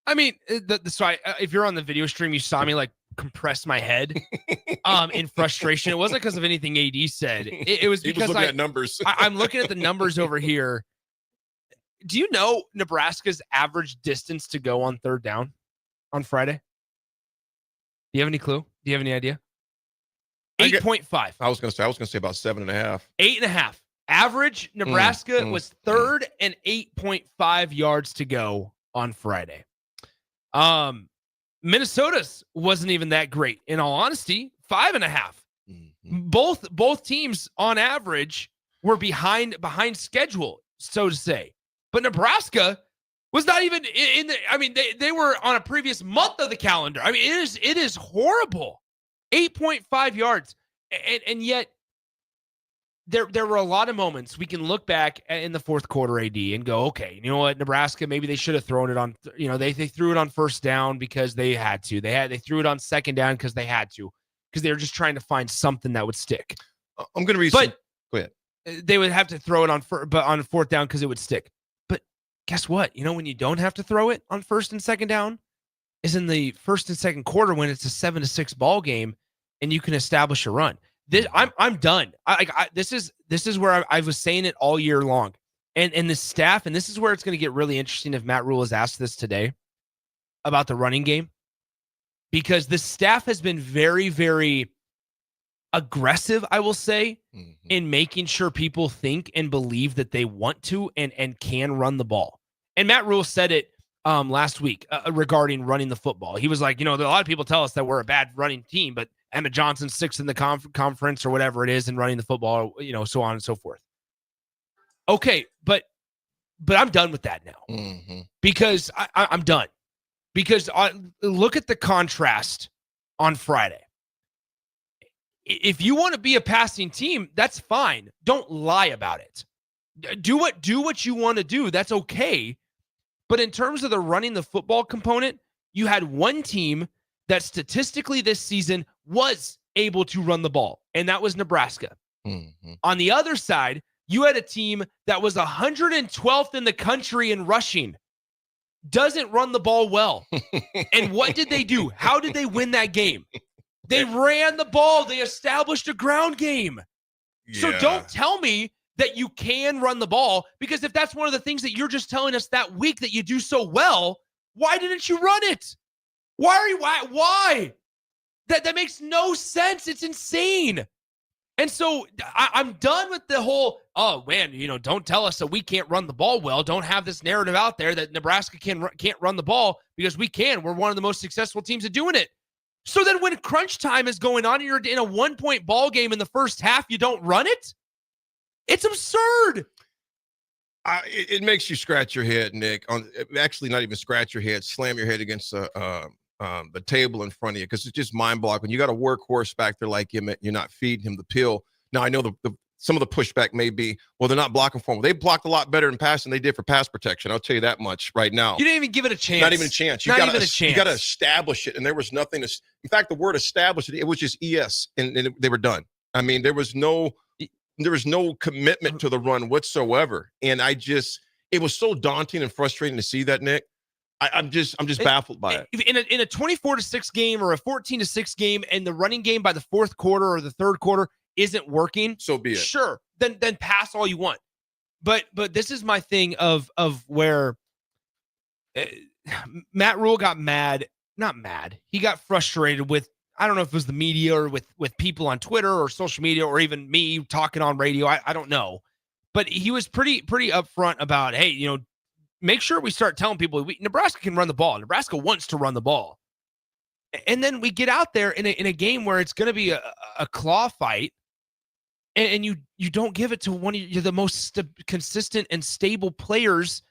I mean, if you're on the video stream, you saw me like compress my head in frustration. It wasn't because of anything AD said. It was because looking at numbers. I'm looking at the numbers over here. Do you know Nebraska's average distance to go on third down on Friday? Do you have any clue? Do you have any idea? 8.5. I was going to say about 7.5. 8.5. Average Nebraska was third and 8.5 yards to go on Friday. Minnesota's wasn't even that great. In all honesty, 5.5. Both teams on average were behind schedule, so to say. But Nebraska was not even in the. I mean, they were on a previous month of the calendar. I mean, it is horrible. 8.5 yards, and yet there were a lot of moments we can look back in the fourth quarter, AD, and go, okay, you know what, Nebraska, maybe they should have thrown it on. You know, they threw it on first down because they had to. They threw it on second down because they had to, because they were just trying to find something that would stick. I'm going to read. Go ahead. They would have to throw it on fourth down because it would stick. But guess what? You know when you don't have to throw it on first and second down is in the first and second quarter when it's a 7-6 ball game and you can establish a run. I'm done. This is where I was saying it all year long, and the staff, and this is where it's going to get really interesting if Matt Rule has asked this today about the running game, because the staff has been very, very aggressive, I will say, in making sure people think and believe that they want to and can run the ball. And Matt Rule said it last week regarding running the football. He was like, you know, a lot of people tell us that we're a bad running team, but Emma Johnson's 6th in the conference or whatever it is in running the football, you know, so on and so forth. Okay, but I'm done with that now because I'm done. Because look at the contrast on Friday. If you want to be a passing team, that's fine. Don't lie about it. Do what you want to do. That's okay. But in terms of the running the football component, you had one team that statistically this season was able to run the ball, and that was Nebraska. On the other side, you had a team that was 112th in the country in rushing, doesn't run the ball well. And what did they do? How did they win that game? They ran the ball. They established a ground game. Yeah. So don't tell me that you can run the ball, because if that's one of the things that you're just telling us that week that you do so well, why didn't you run it? Why? That makes no sense. It's insane. And so I'm done with the whole, oh man, you know, don't tell us that we can't run the ball well. Don't have this narrative out there that Nebraska can't run the ball, because we can. We're one of the most successful teams at doing it. So then when crunch time is going on and you're in a 1-point ball game in the first half, you don't run it? It's absurd. It makes you scratch your head, Nick. Actually, not even scratch your head, slam your head against the table in front of you, because it's just mind-boggling. You got a workhorse back there like him, and you're not feeding him the pill. Now, I know some of the pushback may be, well, they're not blocking for him. They blocked a lot better in pass than they did for pass protection. I'll tell you that much right now. You didn't even give it a chance. Not even a chance. You got to establish it, and there was nothing to. In fact, the word establish it was just ES, and they were done. I mean, there was no commitment to the run whatsoever, and it was so daunting and frustrating to see that, Nick. I'm just baffled by it. In a 24-6 game or a 14-6 game, and the running game by the fourth quarter or the third quarter isn't working, so be it. Sure, then pass all you want. But this is my thing of where Matt Rule got mad. Not mad. He got frustrated with, I don't know if it was the media or with people on Twitter or social media or even me talking on radio. I don't know. But he was pretty upfront about, hey, you know, make sure we start telling people Nebraska can run the ball. Nebraska wants to run the ball. And then we get out there in a game where it's going to be a claw fight, and you don't give it to one of the most consistent and stable players.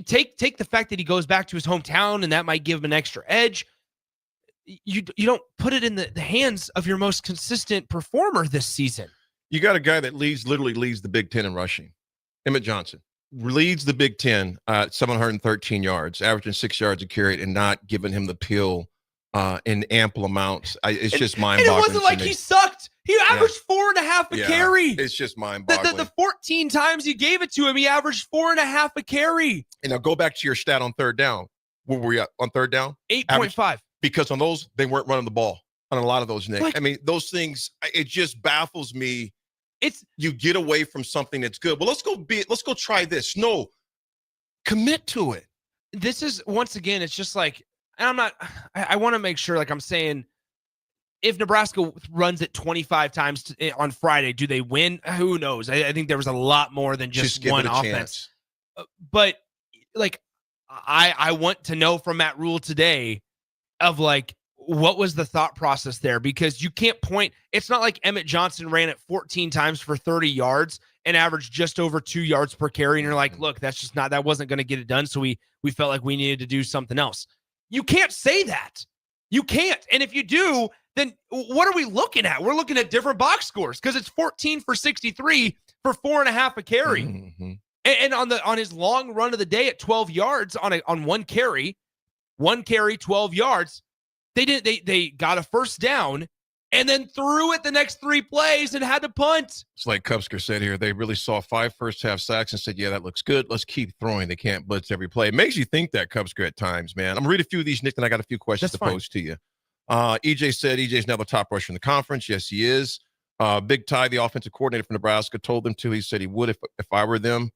Take the fact that he goes back to his hometown, and that might give him an extra edge. You don't put it in the hands of your most consistent performer this season. You got a guy that literally leads the Big Ten in rushing. Emmett Johnson leads the Big Ten at 713 yards, averaging 6 yards a carry, and not giving him the pill in ample amounts. It's just And mind-boggling. it wasn't like he sucked. He averaged 4.5 a carry. It's just mind-boggling. The 14 times you gave it to him, he averaged 4.5 a carry. And now go back to your stat on third down. Where were we at on third down? 8.5. Because on those, they weren't running the ball on a lot of those, Nick. Like- I mean, those things, it just baffles me. It's you get away from something that's good. Well, let's go try this. No, commit to it. This is, once again, it's just like, and I want to make sure, like I'm saying, if Nebraska runs it 25 times on Friday, do they win? Who knows? I think there was a lot more than just give one it a offense. chance. But like, I want to know from Matt Rule today of like, what was the thought process there? Because you can't point. It's not like Emmett Johnson ran it 14 times for 30 yards and averaged just over 2 yards per carry. And you're like, look, that wasn't going to get it done. So we felt like we needed to do something else. You can't say that. You can't. And if you do, then what are we looking at? We're looking at different box scores because it's 14 for 63 for 4.5 a carry. Mm-hmm. And on his long run of the day at 12 yards on one carry, 12 yards, they got a first down and then threw it the next 3 plays and had to punt. It's like Kupsker said here. They really saw 5 first-half sacks and said, yeah, that looks good. Let's keep throwing. They can't blitz every play. It makes you think that, Kupsker, at times, man. I'm going to read a few of these, Nick, and I got a few questions to pose to you. EJ said EJ's now the top rusher in the conference. Yes, he is. Big Ty, the offensive coordinator for Nebraska, told them to. He said he would if I were them.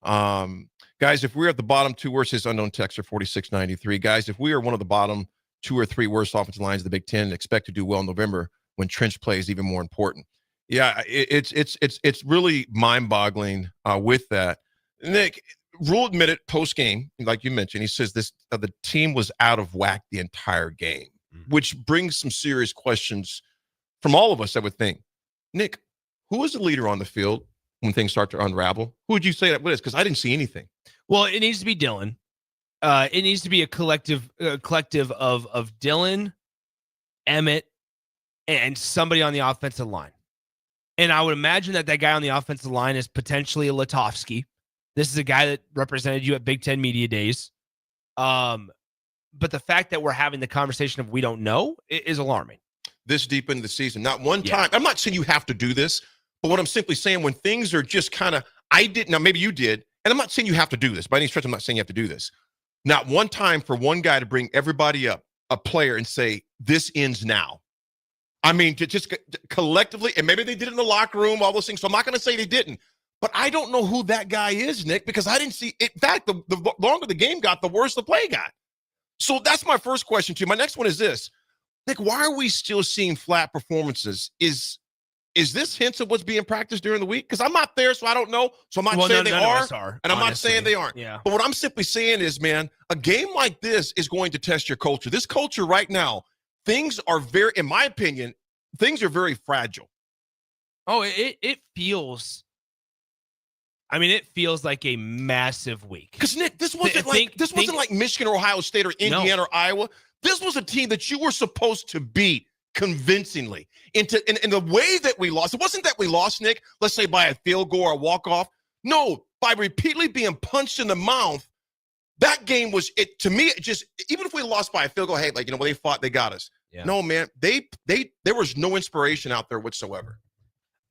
Guys, if we're at the bottom 2 worst, his unknown texter 4693. Guys, if we are one of the bottom 2 or 3 worst offensive lines of the Big Ten, expect to do well in November when trench play is even more important. Yeah, it's really mind-boggling with that. Nick, Rule admitted post-game, like you mentioned, he says the team was out of whack the entire game, which brings some serious questions from all of us, I would think. Nick, who is the leader on the field when things start to unravel? Who would you say that was? Because I didn't see anything. Well, it needs to be Dylan. It needs to be a collective of Dylan, Emmett, and somebody on the offensive line. And I would imagine that guy on the offensive line is potentially a Latovsky. This is a guy that represented you at Big Ten Media Days. But the fact that we're having the conversation of we don't know is alarming. This deep into the season, not one time. I'm not saying you have to do this, but what I'm simply saying, when things are just kind of, now maybe you did, and I'm not saying you have to do this. By any stretch, I'm not saying you have to do this. Not one time for one guy to bring everybody up, a player, and say, this ends now. I mean, to just collectively, and maybe they did it in the locker room, all those things. So I'm not going to say they didn't, but I don't know who that guy is, Nick, because I didn't see it. In fact, the longer the game got, the worse the play got. So that's my first question to you. My next one is this. Nick, why are we still seeing flat performances? Is this hints of what's being practiced during the week? Because I'm not there, so I don't know. So I'm not saying they are, and I'm not saying they aren't. Yeah. But what I'm simply saying is, man, a game like this is going to test your culture. This culture right now, things are very, in my opinion, things are very fragile. Oh, it feels. I mean, it feels like a massive week. Because Nick, this wasn't like Michigan or Ohio State or Indiana or Iowa. This was a team that you were supposed to beat convincingly. In the way that we lost, it wasn't that we lost, Nick, let's say by a field goal or a walk-off. No, by repeatedly being punched in the mouth. That game was, to me, it just, even if we lost by a field goal, hey, like, they fought, they got us. Yeah. No, man, there was no inspiration out there whatsoever.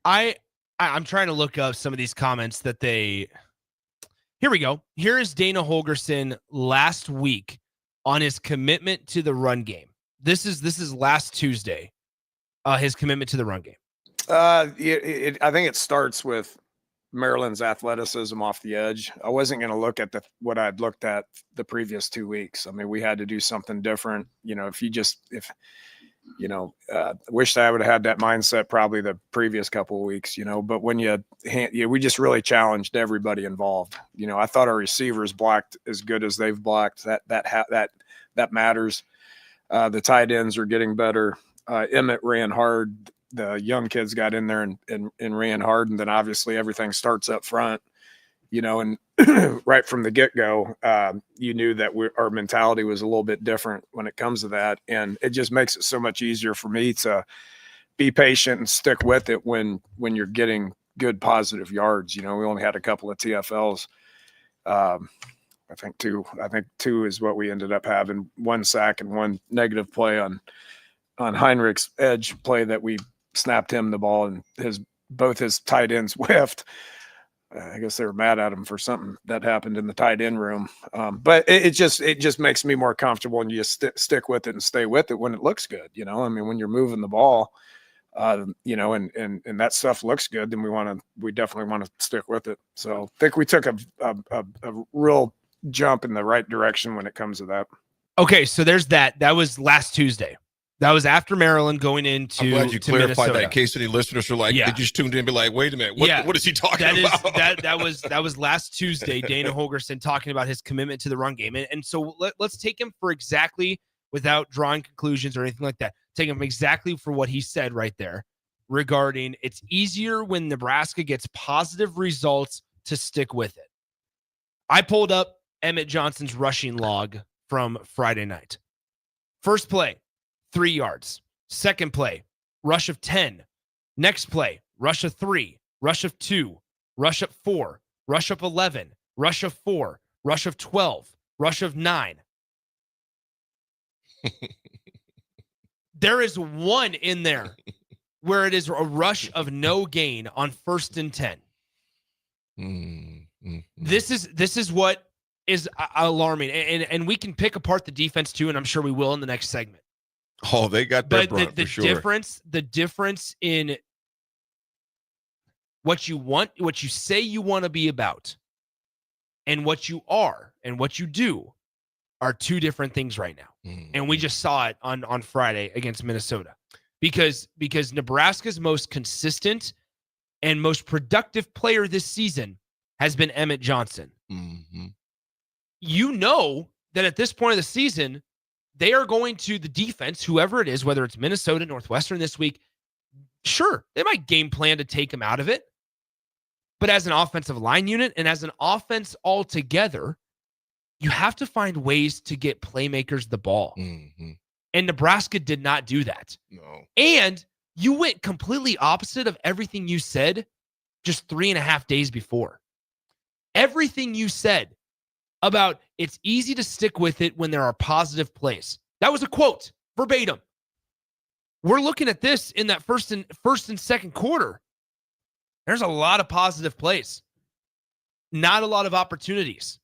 I'm trying to look up some of these comments that here we go. Here is Dana Holgorsen last week on his commitment to the run game. This is last Tuesday, his commitment to the run game. I think it starts with Maryland's athleticism off the edge. I wasn't going to look at what I'd looked at the previous 2 weeks. I mean, we had to do something different. Wished I would have had that mindset probably the previous couple of weeks, but when we just really challenged everybody involved. I thought our receivers blocked as good as they've blocked. That matters. The tight ends are getting better. Emmett ran hard. The young kids got in there and ran hard. And then obviously everything starts up front, and right from the get-go, you knew that our mentality was a little bit different when it comes to that. And it just makes it so much easier for me to be patient and stick with it when you're getting good positive yards. We only had a couple of TFLs. I think two is what we ended up having. 1 sack and 1 negative play on Heinrich's edge play that we snapped him the ball, and both his tight ends whiffed. I guess they were mad at him for something that happened in the tight end room. But it just makes me more comfortable, and you just stick with it and stay with it when it looks good. I mean, when you're moving the ball, and that stuff looks good, then we definitely want to stick with it. So I think we took a real jump in the right direction when it comes to that. Okay, so there's that. That was last Tuesday. That was after Maryland going into. I'm glad you clarified Minnesota. that in case any listeners are like, they just tuned in and be like, wait a minute, what is he talking about? That was last Tuesday, Dana Holgorsen talking about his commitment to the run game. And so let's take him for exactly, without drawing conclusions or anything like that, take him exactly for what he said right there regarding it's easier when Nebraska gets positive results to stick with it. I pulled up Emmett Johnson's rushing log from Friday night. First play, 3 yards. Second play, rush of 10. Next play, rush of 3, rush of 2, rush of 4, rush of 11, rush of 4, rush of 12, rush of 9. There is one in there where it is a rush of no gain on 1st and 10. This is what is alarming. And we can pick apart the defense too, and I'm sure we will in the next segment. Oh, they got their brunt for sure. The difference in what you say you want to be about, and what you are and what you do are two different things right now. And we just saw it on Friday against Minnesota. Because Nebraska's most consistent and most productive player this season has been Emmett Johnson. You know that at this point of the season, they are going to the defense, whoever it is, whether it's Minnesota, Northwestern this week. Sure, they might game plan to take him out of it. But as an offensive line unit and as an offense altogether, you have to find ways to get playmakers the ball. And Nebraska did not do that. No. And you went completely opposite of everything you said just 3.5 days before. Everything you said about it's easy to stick with it when there are positive plays. That was a quote, verbatim. We're looking at this in that first and second quarter. There's a lot of positive plays. Not a lot of opportunities.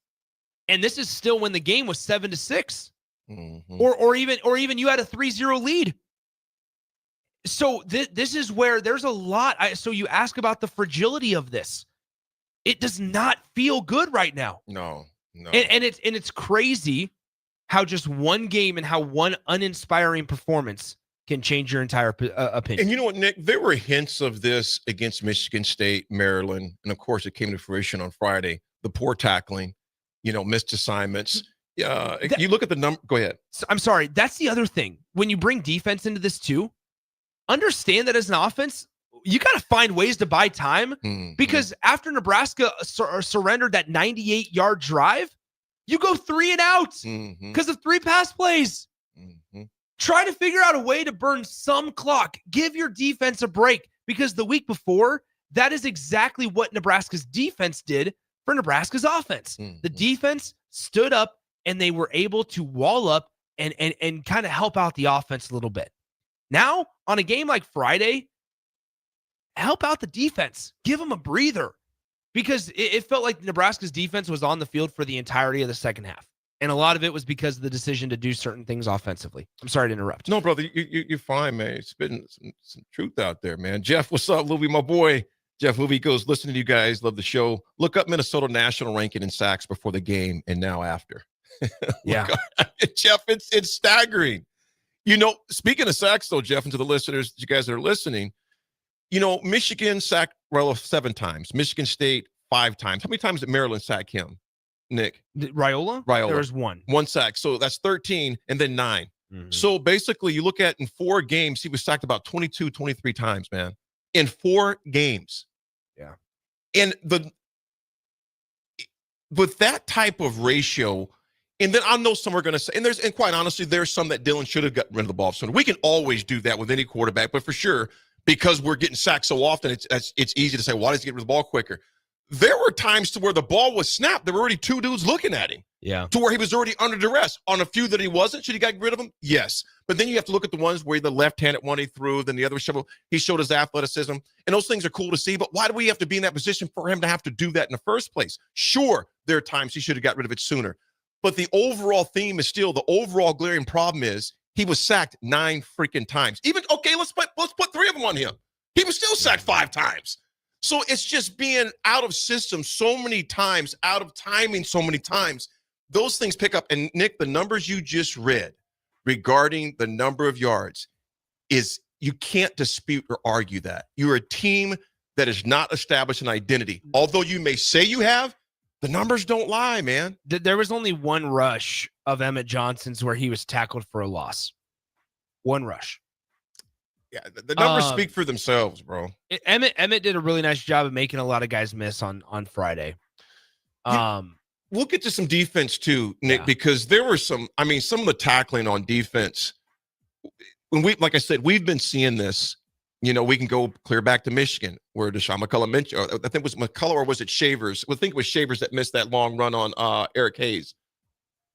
And this is still when the game was 7-6. Or even you had a 3-0 lead. So this is where there's a lot. So you ask about the fragility of this. It does not feel good right now. No. And it's crazy how just one game and how one uninspiring performance can change your entire opinion. And you know what, Nick? There were hints of this against Michigan State, Maryland, and of course it came to fruition on Friday. The poor tackling, missed assignments. You look at the number. Go ahead. I'm sorry. That's the other thing. When you bring defense into this too, understand that as an offense, you got to find ways to buy time because after Nebraska surrendered that 98-yard drive, you go 3 and out because of 3 pass plays. Try to figure out a way to burn some clock. Give your defense a break because the week before, that is exactly what Nebraska's defense did for Nebraska's offense. The defense stood up and they were able to wall up and kind of help out the offense a little bit. Now, on a game like Friday, help out the defense. Give them a breather because it felt like Nebraska's defense was on the field for the entirety of the second half. And a lot of it was because of the decision to do certain things offensively. I'm sorry to interrupt. No, brother, you're fine, man. It's been some truth out there, man. Jeff, what's up, Louie, my boy? Jeff Louie goes, listen to you guys. Love the show. Look up Minnesota national ranking in sacks before the game and now after. Yeah. Jeff, it's staggering. Speaking of sacks, though, Jeff, and to the listeners, you guys that are listening, Michigan sacked Raiola 7 times. Michigan State 5 times. How many times did Maryland sack him, Nick? Raiola? There was 1. 1 sack. So that's 13 and then 9. So basically, you look at in 4 games, he was sacked about 22, 23 times, man. In 4 games. Yeah. And with that type of ratio, and then I know some are going to say, and quite honestly, there's some that Dylan should have gotten rid of the ball sooner. We can always do that with any quarterback, but for sure, because we're getting sacked so often, it's easy to say, why does he get rid of the ball quicker? There were times to where the ball was snapped. There were already 2 dudes looking at him. Yeah. To where he was already under duress. On a few that he wasn't, should he got rid of them? Yes. But then you have to look at the ones where the left-handed one he threw, then the other shovel, he showed his athleticism. And those things are cool to see, but why do we have to be in that position for him to have to do that in the first place? Sure, there are times he should have got rid of it sooner. But the overall theme is still, the overall glaring problem is he was sacked 9 freaking times. Even, okay, let's put 3 of them on him. He was still sacked 5 times. So it's just being out of system so many times, out of timing so many times. Those things pick up. And Nick, the numbers you just read regarding the number of yards is, you can't dispute or argue that. You're a team that has not established an identity. Although you may say you have, the numbers don't lie, man. There was only one rush of Emmett Johnson's where he was tackled for a loss. One rush. Yeah, the numbers speak for themselves, bro. Emmett did a really nice job of making a lot of guys miss on Friday. We'll get to some defense too, Nick, because there were some of the tackling on defense. When like I said, we've been seeing this. We can go clear back to Michigan, where Deshaun McCullough mentioned, I think it was McCullough, or was it Shavers? I think it was Shavers that missed that long run on Eric Hayes.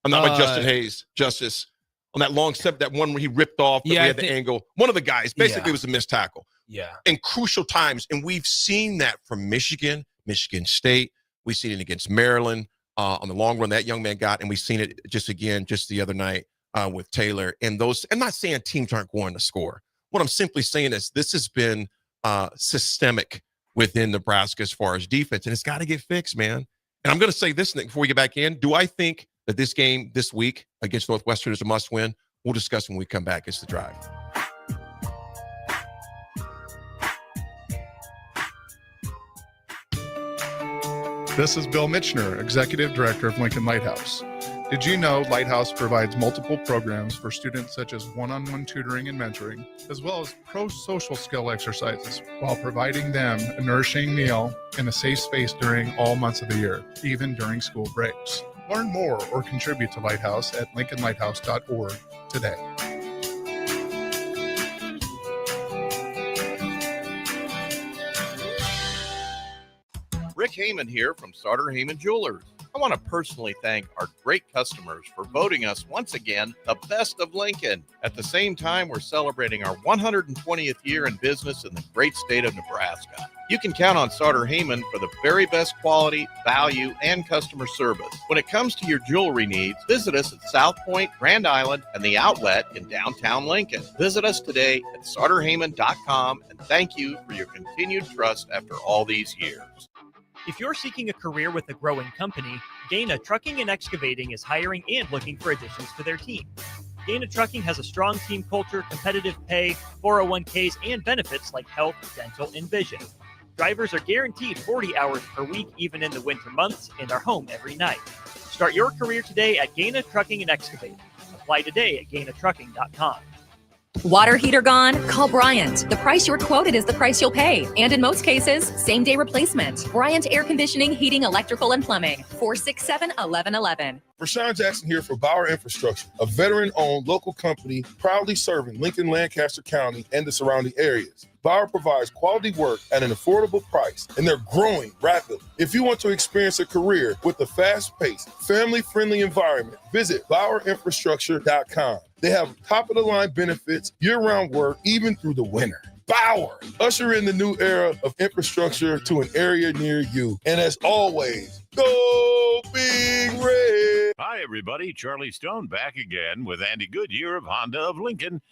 I'm not like Justin Hayes, Justice. On that long step, that one where he ripped off, we had the angle. One of the guys, basically, was a missed tackle. Yeah. In crucial times. And we've seen that from Michigan State. We've seen it against Maryland on the long run that young man got. And we've seen it just the other night with Taylor. And those, I'm not saying teams aren't going to score. What I'm simply saying is this has been systemic within Nebraska as far as defense. And it's got to get fixed, man. And I'm going to say this, Nick, before we get back in. Do I think that this game this week against Northwestern is a must-win? We'll discuss when we come back. It's The Drive. This is Bill Mitchner, Executive Director of Lincoln Lighthouse. Did you know Lighthouse provides multiple programs for students such as one-on-one tutoring and mentoring, as well as pro-social skill exercises, while providing them a nourishing meal and a safe space during all months of the year, even during school breaks? Learn more or contribute to Lighthouse at lincolnlighthouse.org today. Rick Heyman here from Sauter Heyman Jewelers. I want to personally thank our great customers for voting us once again the best of Lincoln. At the same time, we're celebrating our 120th year in business in the great state of Nebraska. You can count on Sauter Heyman for the very best quality, value, and customer service. When it comes to your jewelry needs, visit us at South Point, Grand Island, and the Outlet in downtown Lincoln. Visit us today at sauterheyman.com, and thank you for your continued trust after all these years. If you're seeking a career with a growing company, Gaina Trucking and Excavating is hiring and looking for additions to their team. Gaina Trucking has a strong team culture, competitive pay, 401ks, and benefits like health, dental, and vision. Drivers are guaranteed 40 hours per week, even in the winter months, and are home every night. Start your career today at Gaina Trucking and Excavating. Apply today at gainatrucking.com. Water heater gone? Call Bryant. The price you're quoted is the price you'll pay. And in most cases, same-day replacement. Bryant Air Conditioning, Heating, Electrical, and Plumbing. 467-1111. Rashawn Jackson here for Bauer Infrastructure, a veteran-owned local company proudly serving Lincoln, Lancaster County, and the surrounding areas. Bauer provides quality work at an affordable price, and they're growing rapidly. If you want to experience a career with a fast-paced, family-friendly environment, visit BauerInfrastructure.com. They have top-of-the-line benefits, year-round work, even through the winter. Bauer, usher in the new era of infrastructure to an area near you. And as always, go Big Red! Hi, everybody. Charlie Stone back again with Andy Goodyear of Honda of Lincoln.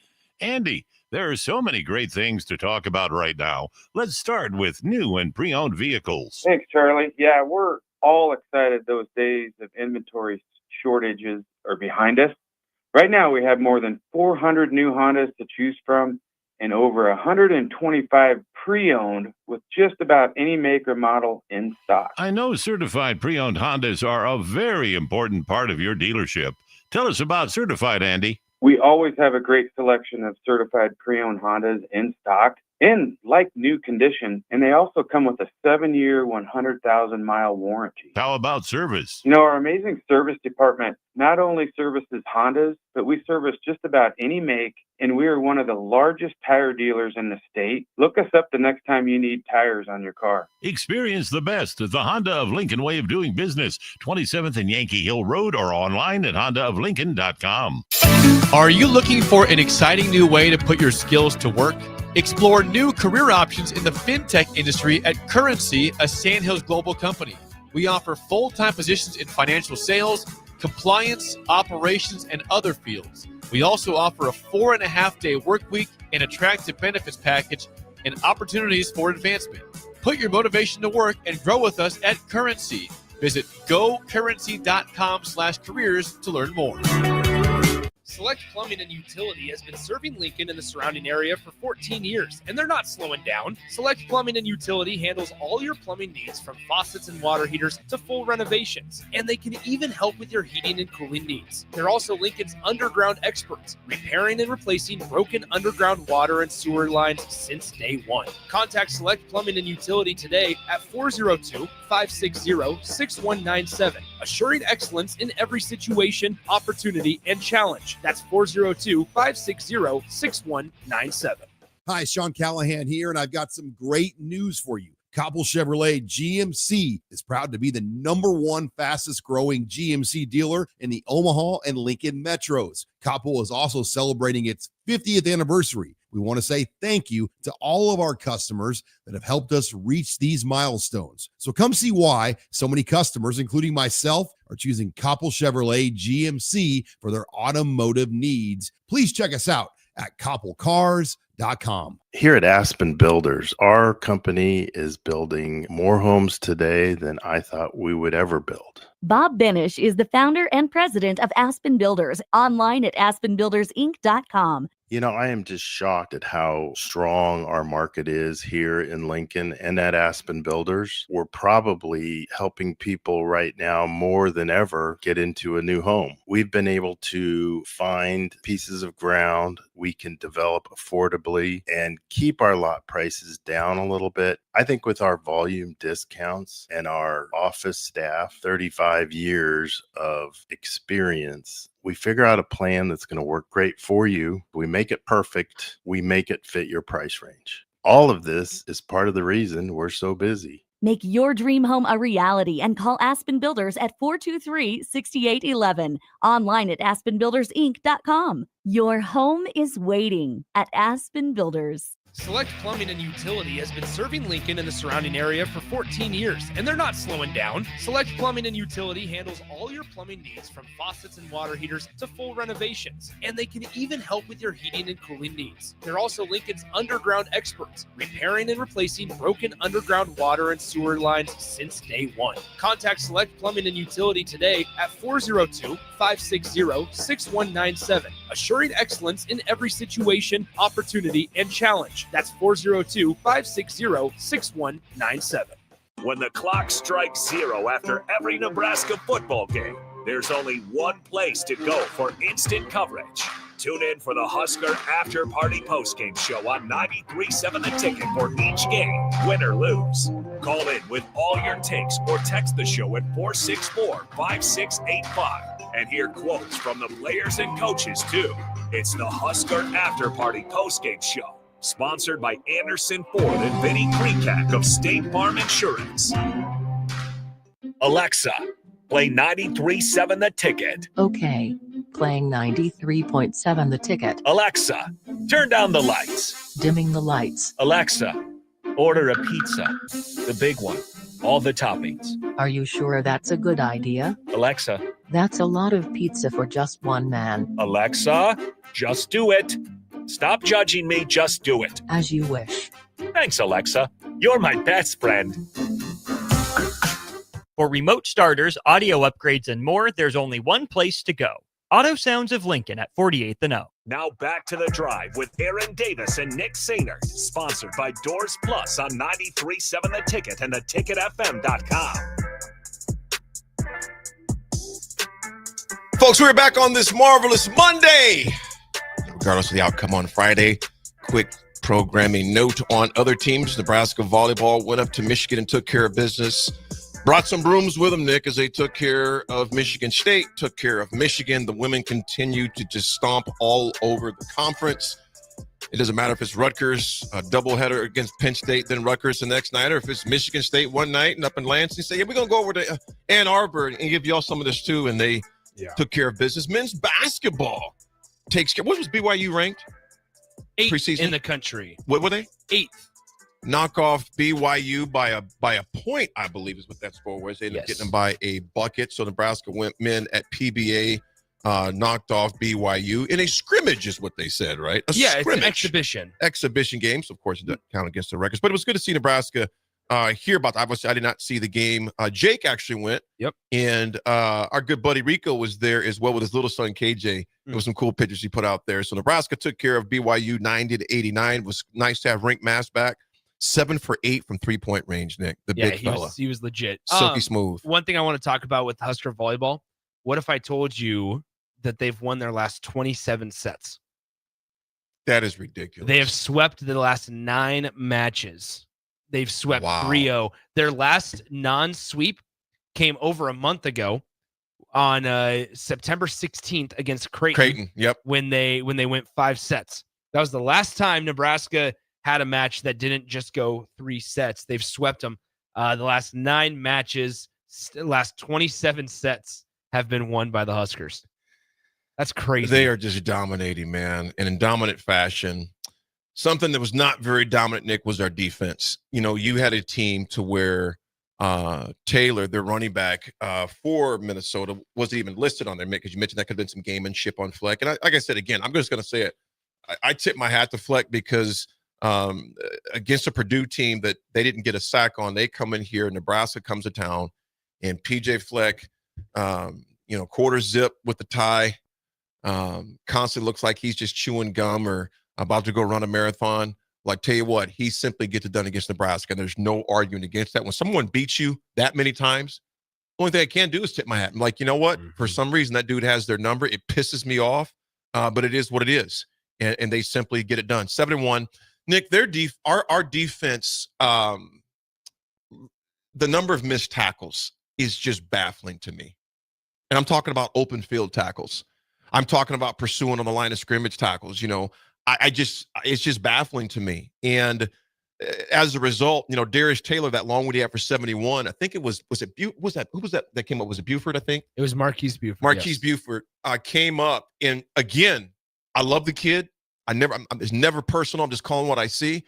Andy, there are so many great things to talk about right now. Let's start with new and pre-owned vehicles. Thanks, Charlie. Yeah, we're all excited those days of inventory shortages are behind us. Right now, we have more than 400 new Hondas to choose from and over 125 pre-owned with just about any make or model in stock. I know certified pre-owned Hondas are a very important part of your dealership. Tell us about Certified, Andy. We always have a great selection of certified pre-owned Hondas in stock. in like new condition, and they also come with a 7-year, 100,000-mile warranty. How about service? You know, our amazing service department not only services Hondas, but we service just about any make, and we are one of the largest tire dealers in the state. Look us up the next time you need tires on your car. Experience the best at the Honda of Lincoln way of doing business, 27th and Yankee Hill Road, or online at hondaoflincoln.com. Are you looking for an exciting new way to put your skills to work? Explore new career options in the fintech industry at Currency, a Sandhills Global company. We offer full-time positions in financial sales, compliance, operations, and other fields. We also offer a 4.5-day work week, an attractive benefits package, and opportunities for advancement. Put your motivation to work and grow with us at Currency. Visit gocurrency.com/careers to learn more. Select Plumbing and Utility has been serving Lincoln and the surrounding area for 14 years, and they're not slowing down. Select Plumbing and Utility handles all your plumbing needs from faucets and water heaters to full renovations, and they can even help with your heating and cooling needs. They're also Lincoln's underground experts, repairing and replacing broken underground water and sewer lines since day one. Contact Select Plumbing and Utility today at 402-560-6197, assuring excellence in every situation, opportunity, and challenge. That's 402-560-6197. Hi, Sean Callahan here, and I've got some great news for you. Copple Chevrolet GMC is proud to be the #1 fastest growing GMC dealer in the Omaha and Lincoln metros. Copple is also celebrating its 50th anniversary. We want to say thank you to all of our customers that have helped us reach these milestones. So come see why so many customers, including myself, are choosing Copple Chevrolet GMC for their automotive needs. Please check us out at copplecars.com. Here at Aspen Builders, our company is building more homes today than I thought we would ever build. Bob Benish is the founder and president of Aspen Builders, online at aspenbuildersinc.com. You know, I am just shocked at how strong our market is here in Lincoln and at Aspen Builders. We're probably helping people right now more than ever get into a new home. We've been able to find pieces of ground we can develop affordably and keep our lot prices down a little bit. I think with our volume discounts and our office staff, 35 years of experience, we figure out a plan that's going to work great for you. We make it perfect. We make it fit your price range. All of this is part of the reason we're so busy. Make your dream home a reality and call Aspen Builders at 423-6811. Online at aspenbuildersinc.com. Your home is waiting at Aspen Builders. Select Plumbing and Utility has been serving Lincoln and the surrounding area for 14 years, and they're not slowing down. Select Plumbing and Utility handles all your plumbing needs from faucets and water heaters to full renovations, and they can even help with your heating and cooling needs. They're also Lincoln's underground experts, repairing and replacing broken underground water and sewer lines since day one. Contact Select Plumbing and Utility today at 402-560-6197, assuring excellence in every situation, opportunity, and challenge. That's 402-560-6197. When the clock strikes 0 after every Nebraska football game, there's only one place to go for instant coverage. Tune in for the Husker After Party Postgame Show on 93.7 The Ticket for each game, win or lose. Call in with all your takes or text the show at 464-5685 and hear quotes from the players and coaches too. It's the Husker After Party Postgame Show. Sponsored by Anderson Ford and Vinny Krikak of State Farm Insurance. Alexa, play 93.7 The Ticket. Okay, playing 93.7 The Ticket. Alexa, turn down the lights. Dimming the lights. Alexa, order a pizza. The big one. All the toppings. Are you sure that's a good idea? Alexa. That's a lot of pizza for just one man. Alexa, just do it. Stop judging me, just do it. As you wish. Thanks, Alexa. You're my best friend. For remote starters, audio upgrades, and more, there's only one place to go. Auto Sounds of Lincoln at 48th and O. Now back to the drive with Aaron Davis and Nick Sainer. Sponsored by Doors Plus on 93.7 The Ticket and theticketfm.com. Folks, we're back on this marvelous Monday. Regardless of the outcome on Friday, quick programming note on other teams. Nebraska volleyball went up to Michigan and took care of business. Brought some brooms with them, Nick, as they took care of Michigan State, took care of Michigan. The women continue to just stomp all over the conference. It doesn't matter if it's Rutgers, a doubleheader against Penn State, then Rutgers the next night, or if it's Michigan State one night and up in Lansing, say, yeah, we're going to go over to Ann Arbor and give y'all some of this too. And they took care of business. Men's basketball takes care. What was BYU ranked? 8th preseason in the country. What were they? 8th. Knock off BYU by a point, I believe is what that score was. They ended up getting them by a bucket. So Nebraska men at PBA knocked off BYU in a scrimmage is what they said, right? It's an exhibition. Exhibition games, of course, it doesn't count against the records. But it was good to see Nebraska hear about that. Obviously, I did not see the game. Jake actually went. Yep. And our good buddy Rico was there as well with his little son, KJ. There was some cool pictures he put out there. So Nebraska took care of BYU 90-89. It was nice to have Rink Mass back. 7 for 8 from 3-point range, Nick. The big fella. He was legit. Silky smooth. One thing I want to talk about with Husker volleyball, what if I told you that they've won their last 27 sets? That is ridiculous. They have swept the last 9 matches. They've swept 3-0. Their last non-sweep came over a month ago on September 16th against Creighton. Yep. When they went 5 sets. That was the last time Nebraska had a match that didn't just go 3 sets. They've swept them. The last 9 matches, last 27 sets have been won by the Huskers. That's crazy. They are just dominating, man, and in dominant fashion. Something that was not very dominant, Nick, was our defense. You know, you had a team to where Taylor, their running back for Minnesota, wasn't even listed on there, because you mentioned that could have been some gamemanship on Fleck. And like I said, again, I'm just going to say it. I tip my hat to Fleck because against a Purdue team that they didn't get a sack on, they come in here, Nebraska comes to town, and PJ Fleck, quarter zip with the tie, constantly looks like he's just chewing gum or about to go run a marathon. Like, tell you what, he simply gets it done against Nebraska, and there's no arguing against that. When someone beats you that many times, the only thing I can do is tip my hat. I'm like, you know what? For some reason, that dude has their number. It pisses me off, but it is what it is, and they simply get it done. 7-1. Nick, our defense, the number of missed tackles is just baffling to me. And I'm talking about open field tackles. I'm talking about pursuing on the line of scrimmage tackles. You know, it's just baffling to me. And as a result, Darius Taylor, that long one he had for 71, I think it was who was that came up? Was it Buford? I think it was Marquise Buford. Marquise Buford came up, and again, I love the kid. It's never personal. I'm just calling what I see.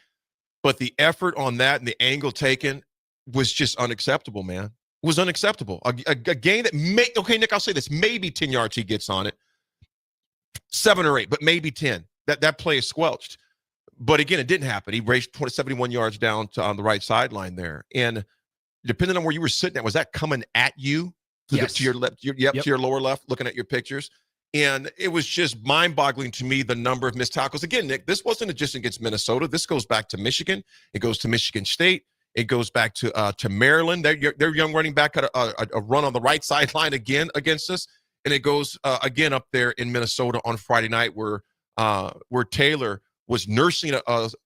But the effort on that and the angle taken was just unacceptable, man. It was unacceptable. A game that Nick, I'll say this, maybe 10 yards he gets on it. 7 or 8, but maybe 10. That play is squelched. But again, it didn't happen. He raced 71 yards down on the right sideline there. And depending on where you were sitting at, was that coming at you? To your left, to your lower left, looking at your pictures. And it was just mind-boggling to me, the number of missed tackles. Again, Nick, this wasn't just against Minnesota. This goes back to Michigan. It goes to Michigan State. It goes back to Maryland. Their young running back had a run on the right sideline again against us. And it goes again up there in Minnesota on Friday night where Taylor was nursing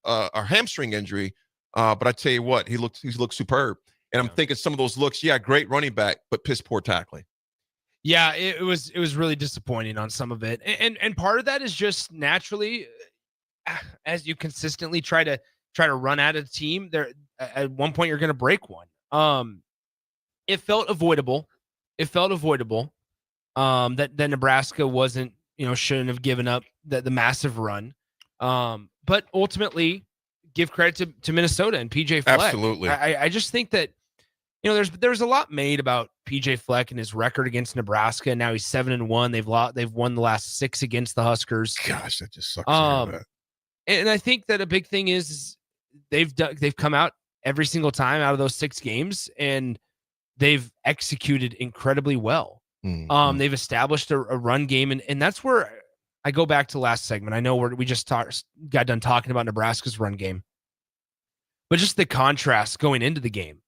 a hamstring injury. But I tell you what, he looked superb. And I'm thinking some of those looks, great running back, but piss poor tackling. Yeah, it was really disappointing on some of it. And part of that is just naturally, as you consistently try to run at a team, there at one point you're going to break one. It felt avoidable. That Nebraska wasn't, shouldn't have given up the massive run. But ultimately, give credit to Minnesota and PJ Fleck. Absolutely. I just think that, there's a lot made about PJ Fleck and his record against Nebraska. And now he's 7-1. They've won the last 6 against the Huskers. Gosh, that just sucks. To hear that. And I think that a big thing is they've come out every single time out of those 6 games, and they've executed incredibly well. Mm-hmm. They've established a run game, and that's where I go back to last segment. I know we just got done talking about Nebraska's run game, but just the contrast going into the game,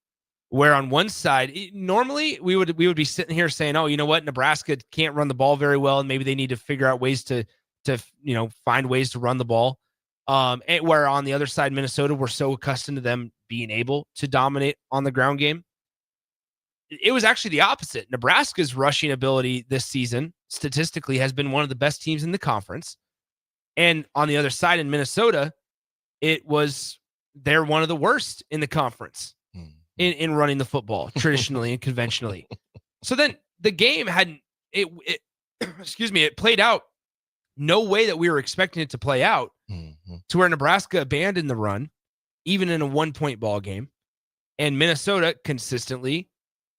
where on one side, normally we would be sitting here saying, oh, you know what, Nebraska can't run the ball very well, and maybe they need to figure out ways to find ways to run the ball. And where on the other side, Minnesota, we're so accustomed to them being able to dominate on the ground game. It was actually the opposite. Nebraska's rushing ability this season, statistically, has been one of the best teams in the conference. And on the other side in Minnesota, they're one of the worst in the conference in running the football, traditionally and conventionally. So then the game it played out no way that we were expecting it to play out, to where Nebraska abandoned the run, even in a 1-point ball game, and Minnesota consistently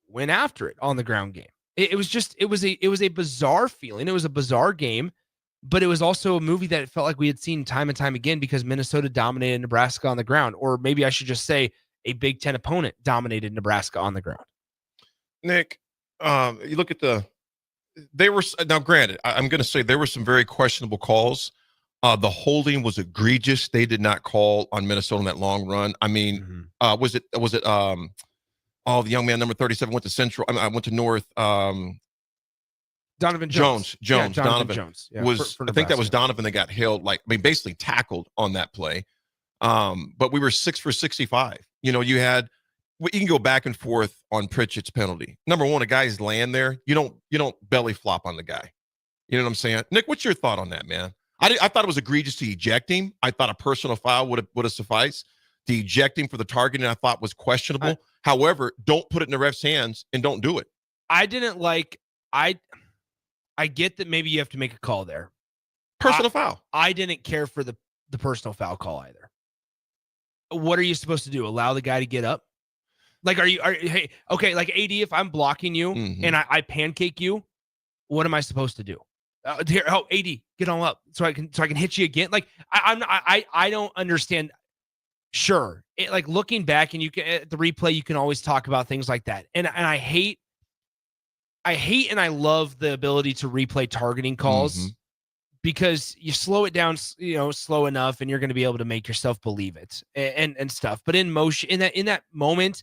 went after it on the ground game. It was a bizarre feeling. It was a bizarre game, but it was also a movie that it felt like we had seen time and time again because Minnesota dominated Nebraska on the ground. Or maybe I should just say a Big Ten opponent dominated Nebraska on the ground. Nick, you look at now granted, I'm going to say there were some very questionable calls. The holding was egregious. They did not call on Minnesota on that long run. I mean, was it the young man, number 37, went to Central. I went to North. Donovan Jones. Yeah, Donovan Jones. Yeah, I think that was Donovan that got held, basically tackled on that play. But we were 6 for 65. You can go back and forth on Pritchett's penalty. Number one, a guy's laying there. You don't belly flop on the guy. You know what I'm saying? Nick, what's your thought on that, man? I thought it was egregious to eject him. I thought a personal foul would have sufficed. To eject him for the targeting, I thought was questionable. However, don't put it in the ref's hands and don't do it. I didn't like. I get that maybe you have to make a call there. Personal foul. I didn't care for the personal foul call either. What are you supposed to do? Allow the guy to get up? Like, hey, okay, like AD, if I'm blocking you and I pancake you, what am I supposed to do? AD, get on up so I can hit you again. Like, I don't understand. Sure, like looking back and you can at the replay, you can always talk about things like that. And I hate and I love the ability to replay targeting calls because you slow it down, slow enough, and you're going to be able to make yourself believe it and stuff. But in motion, in that moment,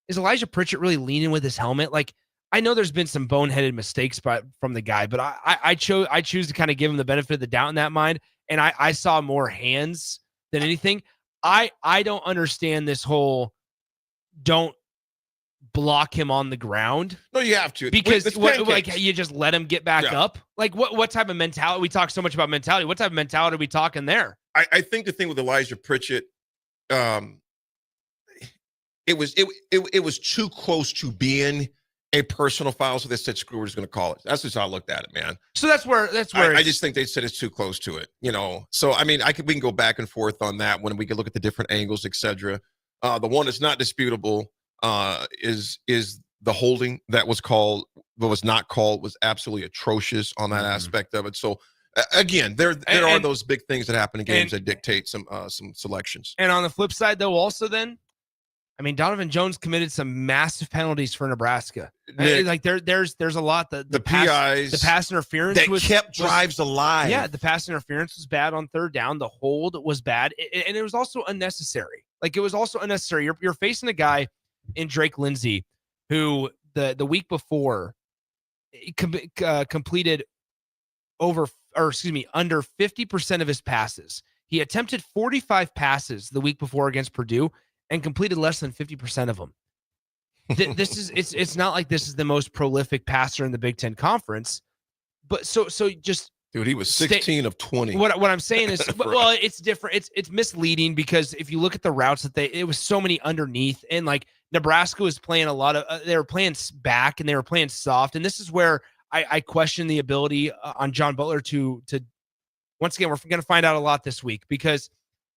is Elijah Pritchett really leaning with his helmet? Like, I know there's been some boneheaded mistakes from the guy, but I choose to kind of give him the benefit of the doubt in that mind. And I saw more hands than anything. I don't understand this whole don't block him on the ground. No, you have to, because you just let him get back up. Like what type of mentality? We talk so much about mentality. What type of mentality are we talking there? I think the thing with Elijah Pritchett, it was too close to being a personal foul, so they said, screw, we're just going to call it. That's just how I looked at it, man. So that's where I just think they said it's too close to it, So, I mean, we can go back and forth on that when we can look at the different angles, etc. The one that's not disputable is the holding that was called, but was not called, was absolutely atrocious on that aspect of it. So, again, there are those big things that happen in games that dictate some selections. And on the flip side, though, also then, I mean, Donovan Jones committed some massive penalties for Nebraska. Nick, like there's a lot. The PIs, the pass interference that kept drives alive. Yeah, the pass interference was bad on third down. The hold was bad, and it was also unnecessary. Like, it was also unnecessary. You're facing a guy in Drake Lindsey who the week before completed under 50% of his passes. He attempted 45 passes the week before against Purdue and completed less than 50% of them. It's not like this is the most prolific passer in the Big Ten Conference, but so just dude, he was 16 of 20. What I'm saying is, well, it's different. It's misleading because if you look at the routes it was so many underneath, and like Nebraska was playing a lot of they were playing back and they were playing soft, and this is where I question the ability on John Butler to once again, we're going to find out a lot this week because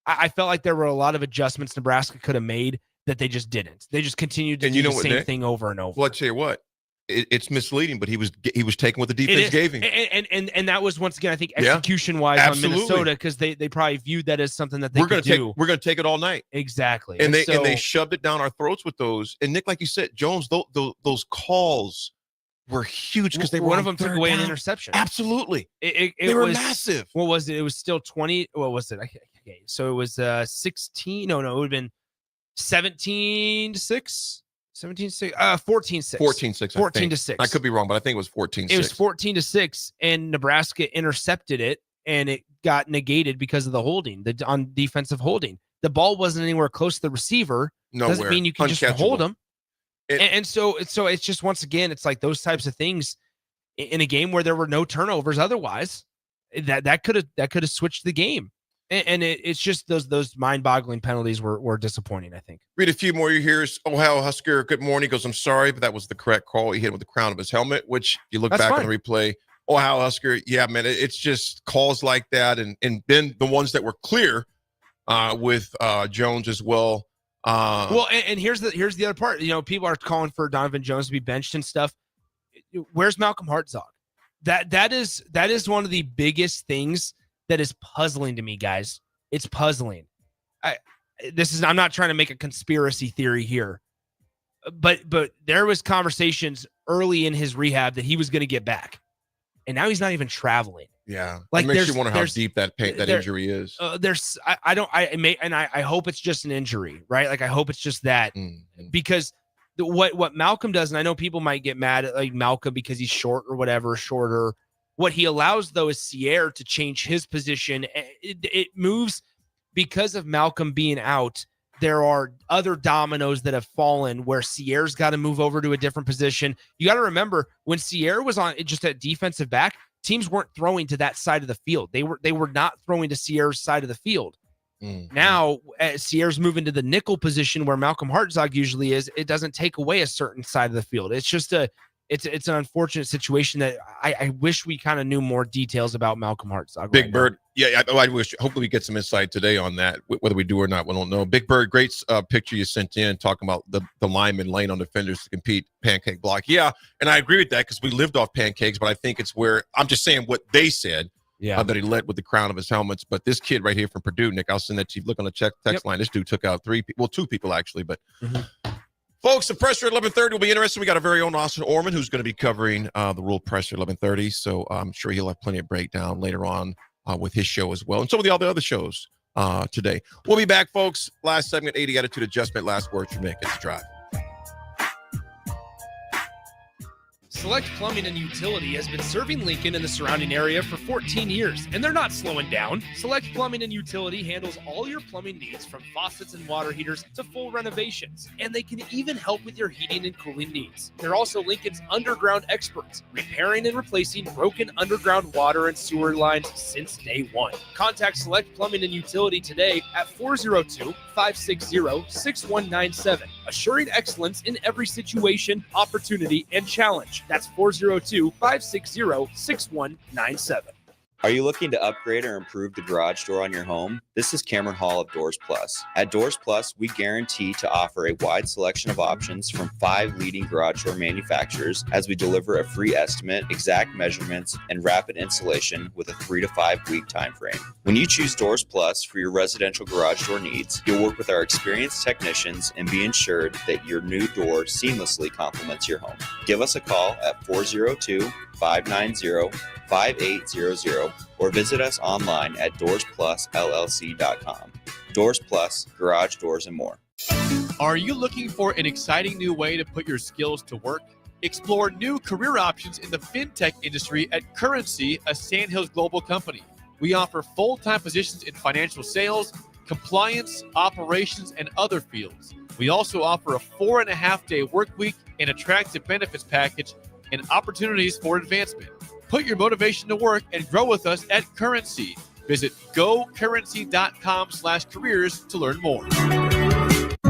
I felt like there were a lot of adjustments Nebraska could have made that they just didn't. They just continued to do the same thing over and over. Well, I'll tell you what, it's misleading, but he was taking what the defense gave him. And that was, once again, I think execution-wise on Minnesota, because they probably viewed that as something that they could do. We're going to take it all night. Exactly. And they shoved it down our throats with those. And Nick, like you said, Jones, those calls were huge because one of them took away an interception. Absolutely. They were massive. What was it? It was still 20. What was it? Okay, so it was 16. No, it would have been 17-6. 17-6. 14-6. 14-6. 14-6. I could be wrong, but I think it was 14-6. It was 14-6, and Nebraska intercepted it and it got negated because of the holding, on defensive holding. The ball wasn't anywhere close to the receiver. Nowhere. Doesn't mean you can just hold them. And so it's just, once again, it's like those types of things in a game where there were no turnovers otherwise, that could have switched the game. And it's just those mind-boggling penalties were disappointing, I think. Read a few more. Here's Ohio Husker. Good morning. He goes, I'm sorry, but that was the correct call. He hit him with the crown of his helmet, which if you look back on the replay, Ohio Husker, yeah, man, it's just calls like that. And then the ones that were clear with Jones as well. And here's the other part. People are calling for Donovan Jones to be benched and stuff. Where's Malcolm Hartzog? That is one of the biggest things that is puzzling to me, guys. It's puzzling. I'm not trying to make a conspiracy theory here, but there was conversations early in his rehab that he was going to get back, and now he's not even traveling. Yeah, like, it makes you wonder how deep that injury is. I hope it's just an injury, right? Like, I hope it's just that, because what Malcolm does, and I know people might get mad at like Malcolm because he's shorter. What he allows, though, is Sierre to change his position. It moves because of Malcolm being out. There are other dominoes that have fallen where Sierre's got to move over to a different position. You got to remember, when Sierre was on just at defensive back, teams weren't throwing to that side of the field. They were not throwing to Sierre's side of the field. Now, Sierre's moving to the nickel position where Malcolm Hartzog usually is. It doesn't take away a certain side of the field. It's just it's an unfortunate situation that I wish we kind of knew more details about Malcolm Hartzog. Big Bird. Yeah, I wish. Hopefully we get some insight today on that. Whether we do or not, we don't know. Big Bird, great picture you sent in talking about the linemen laying on defenders to compete pancake block. Yeah, and I agree with that because we lived off pancakes, but I think it's where I'm just saying what they said. Yeah, that he led with the crown of his helmets. But this kid right here from Purdue, Nick, I'll send that to you. Look on the text line. This dude took out two people actually, but. Folks, the presser at 11:30 will be interesting. We got our very own Austin Orman who's going to be covering the Rule presser at 11:30. So I'm sure he'll have plenty of breakdown later on with his show as well. And some of all the other shows today. We'll be back, folks. Last segment, 80 Attitude Adjustment. Last words from Nick. It's Drive. Select Plumbing and Utility has been serving Lincoln and the surrounding area for 14 years, and they're not slowing down. Select Plumbing and Utility handles all your plumbing needs, from faucets and water heaters to full renovations, and they can even help with your heating and cooling needs. They're also Lincoln's underground experts, repairing and replacing broken underground water and sewer lines since day one. Contact Select Plumbing and Utility today at 402-560-6197, assuring excellence in every situation, opportunity, and challenge. That's 402-560-6197. Are you looking to upgrade or improve the garage door on your home? This is Cameron Hall of Doors Plus. At Doors Plus, we guarantee to offer a wide selection of options from 5 leading garage door manufacturers as we deliver a free estimate, exact measurements, and rapid installation with a 3 to 5 week time frame. When you choose Doors Plus for your residential garage door needs, you'll work with our experienced technicians and be ensured that your new door seamlessly complements your home. Give us a call at 402-590-5800 or visit us online at DoorsPlusLLC.com. Doors Plus, garage doors, and more. Are you looking for an exciting new way to put your skills to work? Explore new career options in the fintech industry at Currency, a Sandhills Global company. We offer full-time positions in financial sales, compliance, operations, and other fields. We also offer a 4.5-day work week, an attractive benefits package, and opportunities for advancement. Put your motivation to work and grow with us at Currency. Visit gocurrency.com/careers to learn more.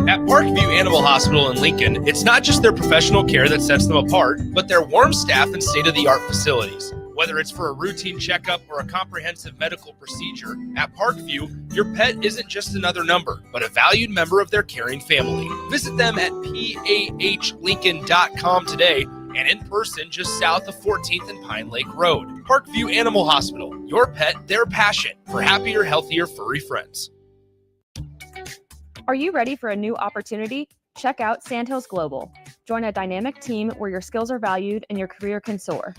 At Parkview Animal Hospital in Lincoln, it's not just their professional care that sets them apart, but their warm staff and state-of-the-art facilities. Whether it's for a routine checkup or a comprehensive medical procedure, at Parkview, your pet isn't just another number, but a valued member of their caring family. Visit them at PAHLincoln.com today and in person just south of 14th and Pine Lake Road. Parkview Animal Hospital, your pet, their passion, for happier, healthier, furry friends. Are you ready for a new opportunity? Check out Sandhills Global. Join a dynamic team where your skills are valued and your career can soar.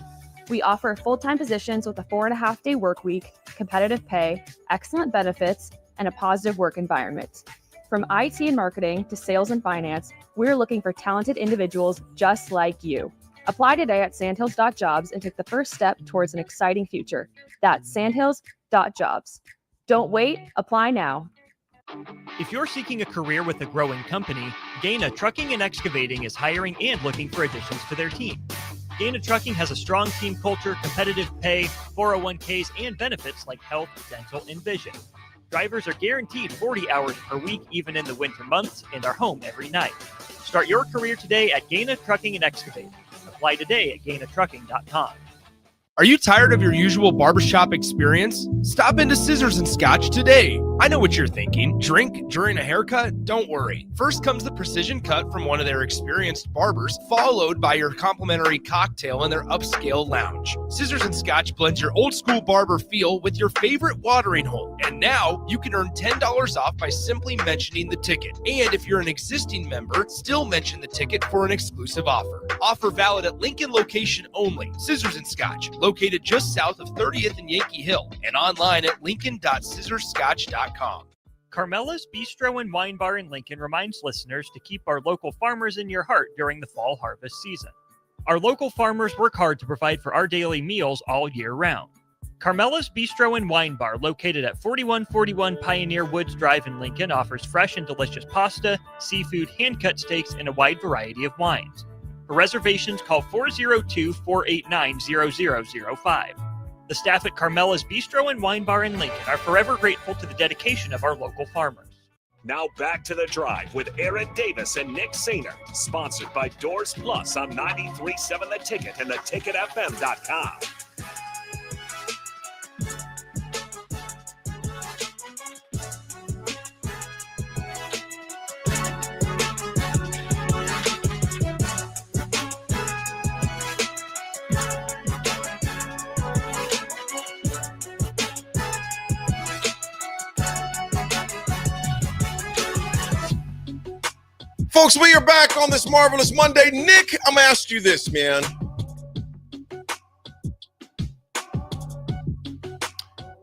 We offer full-time positions with a 4.5-day work week, competitive pay, excellent benefits, and a positive work environment. From IT and marketing to sales and finance, we're looking for talented individuals just like you. Apply today at sandhills.jobs and take the first step towards an exciting future. That's sandhills.jobs. Don't wait, apply now. If you're seeking a career with a growing company, Gaina Trucking and Excavating is hiring and looking for additions to their team. Gaina Trucking has a strong team culture, competitive pay, 401ks, and benefits like health, dental, and vision. Drivers are guaranteed 40 hours per week, even in the winter months, and are home every night. Start your career today at Gaina Trucking and Excavating. Apply today at gainatrucking.com. Are you tired of your usual barbershop experience? Stop into Scissors and Scotch today. I know what you're thinking. Drink during a haircut? Don't worry. First comes the precision cut from one of their experienced barbers, followed by your complimentary cocktail in their upscale lounge. Scissors and Scotch blends your old school barber feel with your favorite watering hole. And now you can earn $10 off by simply mentioning the ticket. And if you're an existing member, still mention the ticket for an exclusive offer. Offer valid at Lincoln location only. Scissors and Scotch, located just south of 30th and Yankee Hill, and online at lincoln.scissorscotch.com. Carmela's Bistro and Wine Bar in Lincoln reminds listeners to keep our local farmers in your heart during the fall harvest season. Our local farmers work hard to provide for our daily meals all year round. Carmela's Bistro and Wine Bar, located at 4141 Pioneer Woods Drive in Lincoln, offers fresh and delicious pasta, seafood, hand-cut steaks, and a wide variety of wines. For reservations, call 402-489-0005. The staff at Carmela's Bistro and Wine Bar in Lincoln are forever grateful to the dedication of our local farmers. Now back to the drive with Aaron Davis and Nick Sainer, sponsored by Doors Plus on 93.7 The Ticket and theticketfm.com. Folks, we are back on this marvelous Monday. Nick, I'm going to ask you this, man.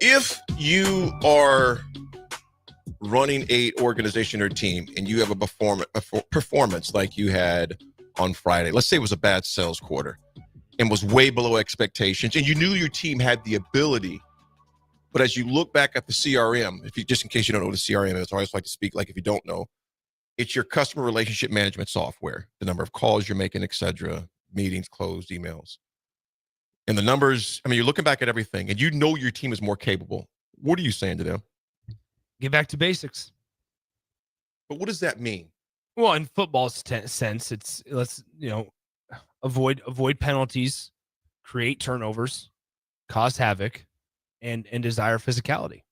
If you are running a organization or team and you have a performance like you had on Friday, let's say it was a bad sales quarter and was way below expectations, and you knew your team had the ability, but as you look back at the CRM, just in case you don't know what a CRM is, I always like to speak like if you don't know, it's your customer relationship management software, the number of calls you're making, et cetera, meetings, closed, emails. And the numbers, I mean, you're looking back at everything and you know your team is more capable. What are you saying to them? Get back to basics. But what does that mean? Well, in football's sense, it's avoid penalties, create turnovers, cause havoc, and desire physicality.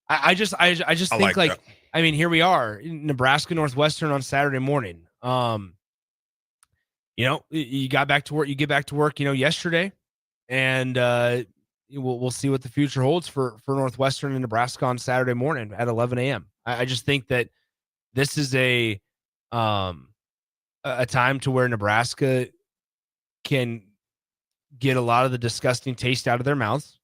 I just think like I mean, here we are in Nebraska Northwestern on Saturday morning. You got back to work. You get back to work, yesterday, and we'll see what the future holds for Northwestern and Nebraska on Saturday morning at 11 a.m. I just think that this is a time to where Nebraska can get a lot of the disgusting taste out of their mouths,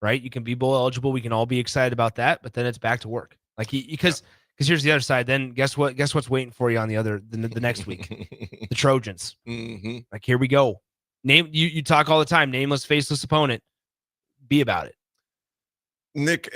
right? You can be bowl eligible. We can all be excited about that, but then it's back to work. Like because here's the other side. Then guess what? Guess what's waiting for you on the next week? The Trojans. Mm-hmm. Like here we go. You talk all the time. Nameless, faceless opponent. Be about it, Nick.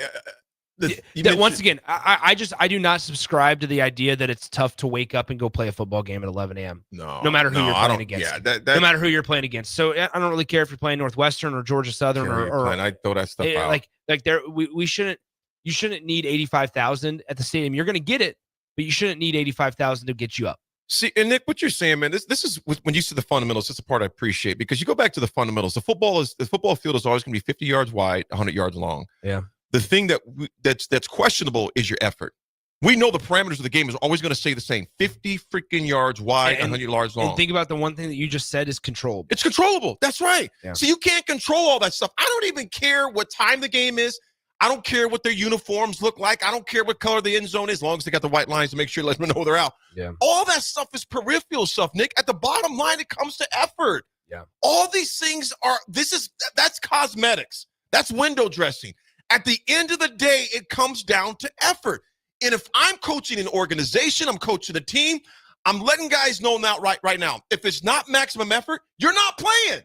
Once again, I do not subscribe to the idea that it's tough to wake up and go play a football game at 11 a.m. No matter who you're playing against. No matter who you're playing against. So I don't really care if you're playing Northwestern or Georgia Southern or I throw that stuff out. Like there, we shouldn't. You shouldn't need 85,000 at the stadium. You're going to get it, but you shouldn't need 85,000 to get you up. See, and Nick, what you're saying, man, this is when you see the fundamentals. This is the part I appreciate because you go back to the fundamentals. The football field is always going to be 50 yards wide, 100 yards long. Yeah. The thing that's questionable is your effort. We know the parameters of the game is always going to stay the same: 50 freaking yards wide, 100 yards long. And think about the one thing that you just said is controllable. It's controllable. That's right. Yeah. So you can't control all that stuff. I don't even care what time the game is. I don't care what their uniforms look like. I don't care what color the end zone is, as long as they got the white lines to make sure let them know they're out. Yeah. All that stuff is peripheral stuff, Nick. At the bottom line, it comes to effort. Yeah. All these things that's cosmetics. That's window dressing. At the end of the day, it comes down to effort. And if I'm coaching an organization, I'm coaching a team, I'm letting guys know now, right now, if it's not maximum effort, you're not playing.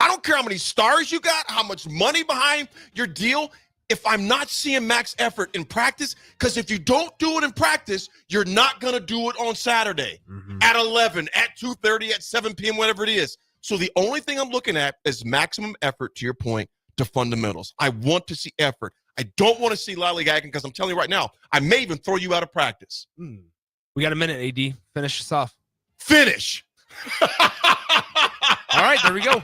I don't care how many stars you got, how much money behind your deal. If I'm not seeing max effort in practice, because if you don't do it in practice, you're not going to do it on Saturday at 11, at 2:30, at 7 p.m., whatever it is. So the only thing I'm looking at is maximum effort, to your point, to fundamentals. I want to see effort. I don't want to see lollygagging, because I'm telling you right now, I may even throw you out of practice. We got a minute, AD. Finish us off. Finish. All right, there we go.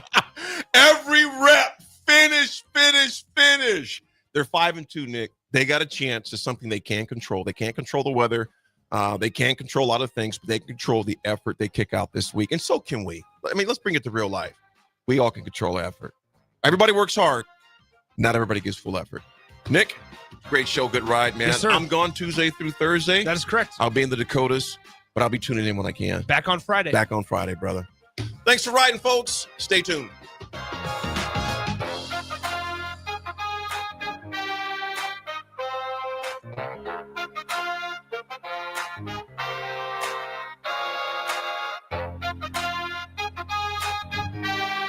Every rep. Finish. They're 5-2, Nick. They got a chance. It's something they can control. They can't control the weather. They can't control a lot of things, but they can control the effort they kick out this week. And so can we. I mean, let's bring it to real life. We all can control effort. Everybody works hard. Not everybody gives full effort. Nick, great show. Good ride, man. Yes, sir. I'm gone Tuesday through Thursday. That is correct. I'll be in the Dakotas, but I'll be tuning in when I can. Back on Friday. Back on Friday, brother. Thanks for riding, folks. Stay tuned.